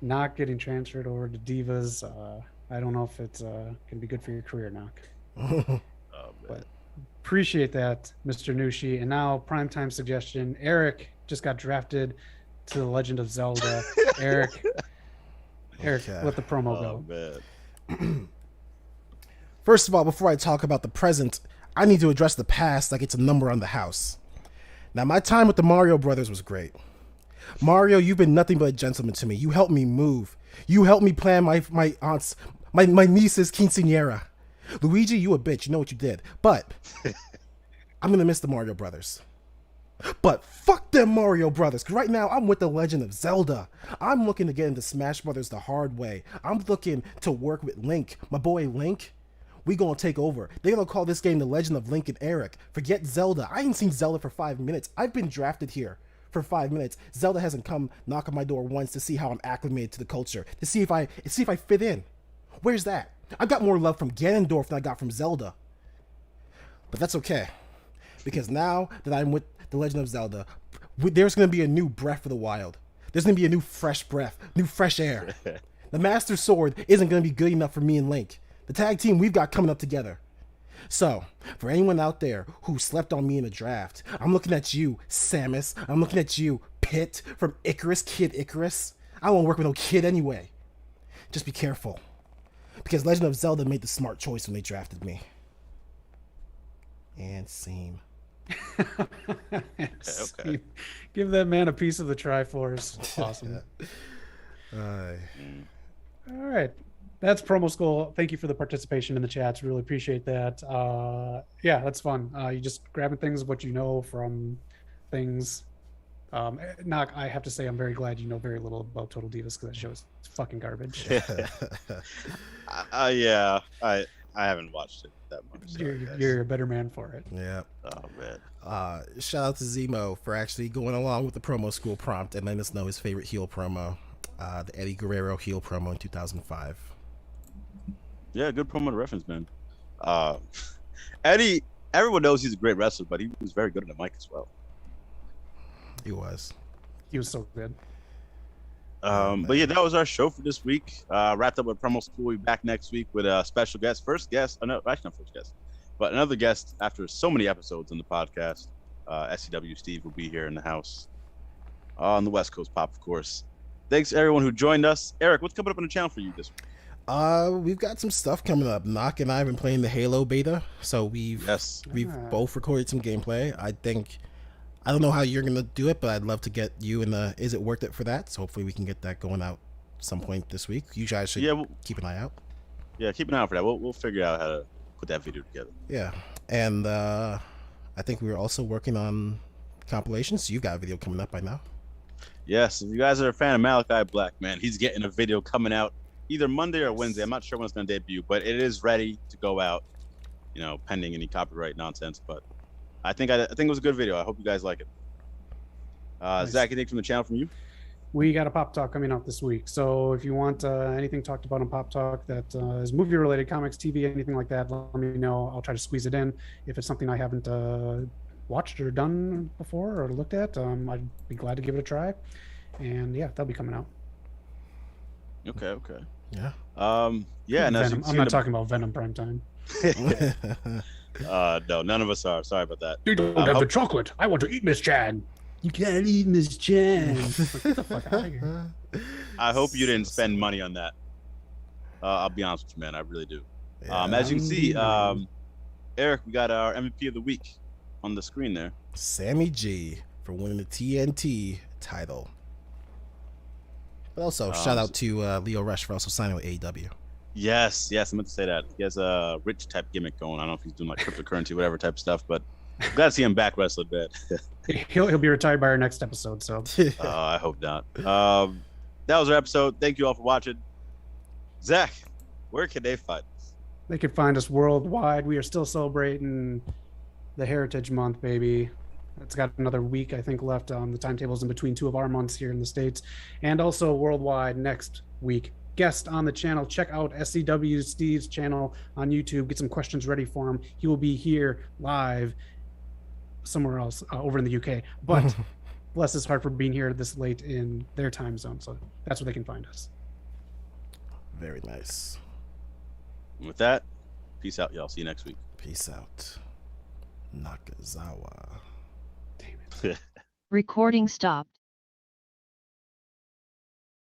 Knock getting transferred over to Divas. I don't know if it's can be good for your career, Knock. But appreciate that, Mr. Nushi. And now, primetime suggestion. Eric just got drafted to The Legend of Zelda. Eric, Okay. let the promo go. Man. First of all, before I talk about the present, I need to address the past like it's a number on the house. Now, my time with the Mario brothers was great. Mario, you've been nothing but a gentleman to me. You helped me move. You helped me plan my niece's quinceañera. Luigi, you a bitch. You know what you did. But I'm going to miss the Mario brothers. But fuck them Mario brothers. Because right now, I'm with the Legend of Zelda. I'm looking to get into Smash Brothers the hard way. I'm looking to work with Link. My boy Link. We gonna take over. They're gonna call this game The Legend of Link and Eric. Forget Zelda. I ain't seen Zelda for 5 minutes. I've been drafted here for 5 minutes. Zelda hasn't come knock on my door once to see how I'm acclimated to the culture, to see if I fit in. Where's that? I got more love from Ganondorf than I got from Zelda. But that's okay, because now that I'm with The Legend of Zelda, there's gonna be a new Breath of the Wild. There's gonna be a new fresh breath, new fresh air. The Master Sword isn't gonna be good enough for me and Link. The tag team we've got coming up together. So, for anyone out there who slept on me in a draft, I'm looking at you, Samus. I'm looking at you, Pit from Icarus, Kid Icarus. I don't want to work with no kid anyway. Just be careful, because Legend of Zelda made the smart choice when they drafted me. And scene. Okay. Give that man a piece of the Triforce. Awesome. All right. That's promo school. Thank you for the participation in the chats. Really appreciate that. Yeah, that's fun. You just grabbing things, what you know from things. Knock, I have to say, I'm very glad you know very little about Total Divas because that show is fucking garbage. Yeah. I haven't watched it that much. So You're a better man for it. Yeah. Oh man. Shout out to Zemo for actually going along with the promo school prompt and letting us know his favorite heel promo, the Eddie Guerrero heel promo in 2005. Yeah, good promo to reference, man. Eddie, everyone knows he's a great wrestler, but he was very good at the mic as well. He was so good. But yeah, that was our show for this week. Wrapped up with promo school. We'll be back next week with a special guest. First guest, no, actually not first guest, but another guest after so many episodes on the podcast. SCW Steve will be here in the house on the West Coast Pop, of course. Thanks everyone who joined us. Eric, what's coming up on the channel for you this week? We've got some stuff coming up. Knock and I have been playing the Halo beta, so we've both recorded some gameplay. I don't know how you're gonna do it, but I'd love to get you in the Is It Worth It for that. So hopefully we can get that going out some point this week. You guys should keep an eye out. Yeah, keep an eye out for that. We'll figure out how to put that video together. Yeah, and I think we were also working on compilations. So you've got a video coming up by now. Yes, if you guys are a fan of Malachi Black, man, he's getting a video coming out either Monday or Wednesday. I'm not sure when it's going to debut, but it is ready to go out, pending any copyright nonsense. But I think it was a good video. I hope you guys like it. Nice. Zach, anything from the channel from you? We got a Pop Talk coming out this week. So if you want anything talked about on Pop Talk that is movie related, comics, TV, anything like that, let me know. I'll try to squeeze it in. If it's something I haven't watched or done before or looked at, I'd be glad to give it a try. And yeah, that'll be coming out. Okay. Yeah. Yeah. And I'm not talking about Venom Primetime. No, none of us are. Sorry about that. You don't have the chocolate. I want to eat Miss Chan. You can't eat Miss Chan. Get the fuck out of here. I hope you didn't spend money on that. I'll be honest with you, man. I really do. Yeah. As you can see, Eric, we got our MVP of the week on the screen there. Sammy G for winning the TNT title. But also, shout out to Leo Rush for also signing with AEW. Yes, I meant to say that. He has a rich type gimmick going. I don't know if he's doing like cryptocurrency, whatever type of stuff, but glad to see him back wrestling, man. He'll be retired by our next episode, so. I hope not. That was our episode. Thank you all for watching. Zach, where can they find us? They can find us worldwide. We are still celebrating the Heritage Month, baby. It's got another week, I think, left on the timetables in between two of our months here in the States. And also worldwide next week. Guest on the channel. Check out SCW Steve's channel on YouTube. Get some questions ready for him. He will be here live somewhere else over in the UK. But bless his heart for being here this late in their time zone. So that's where they can find us. Very nice. And with that, peace out, y'all. See you next week. Peace out. Nakazawa. Damn it. Recording stopped.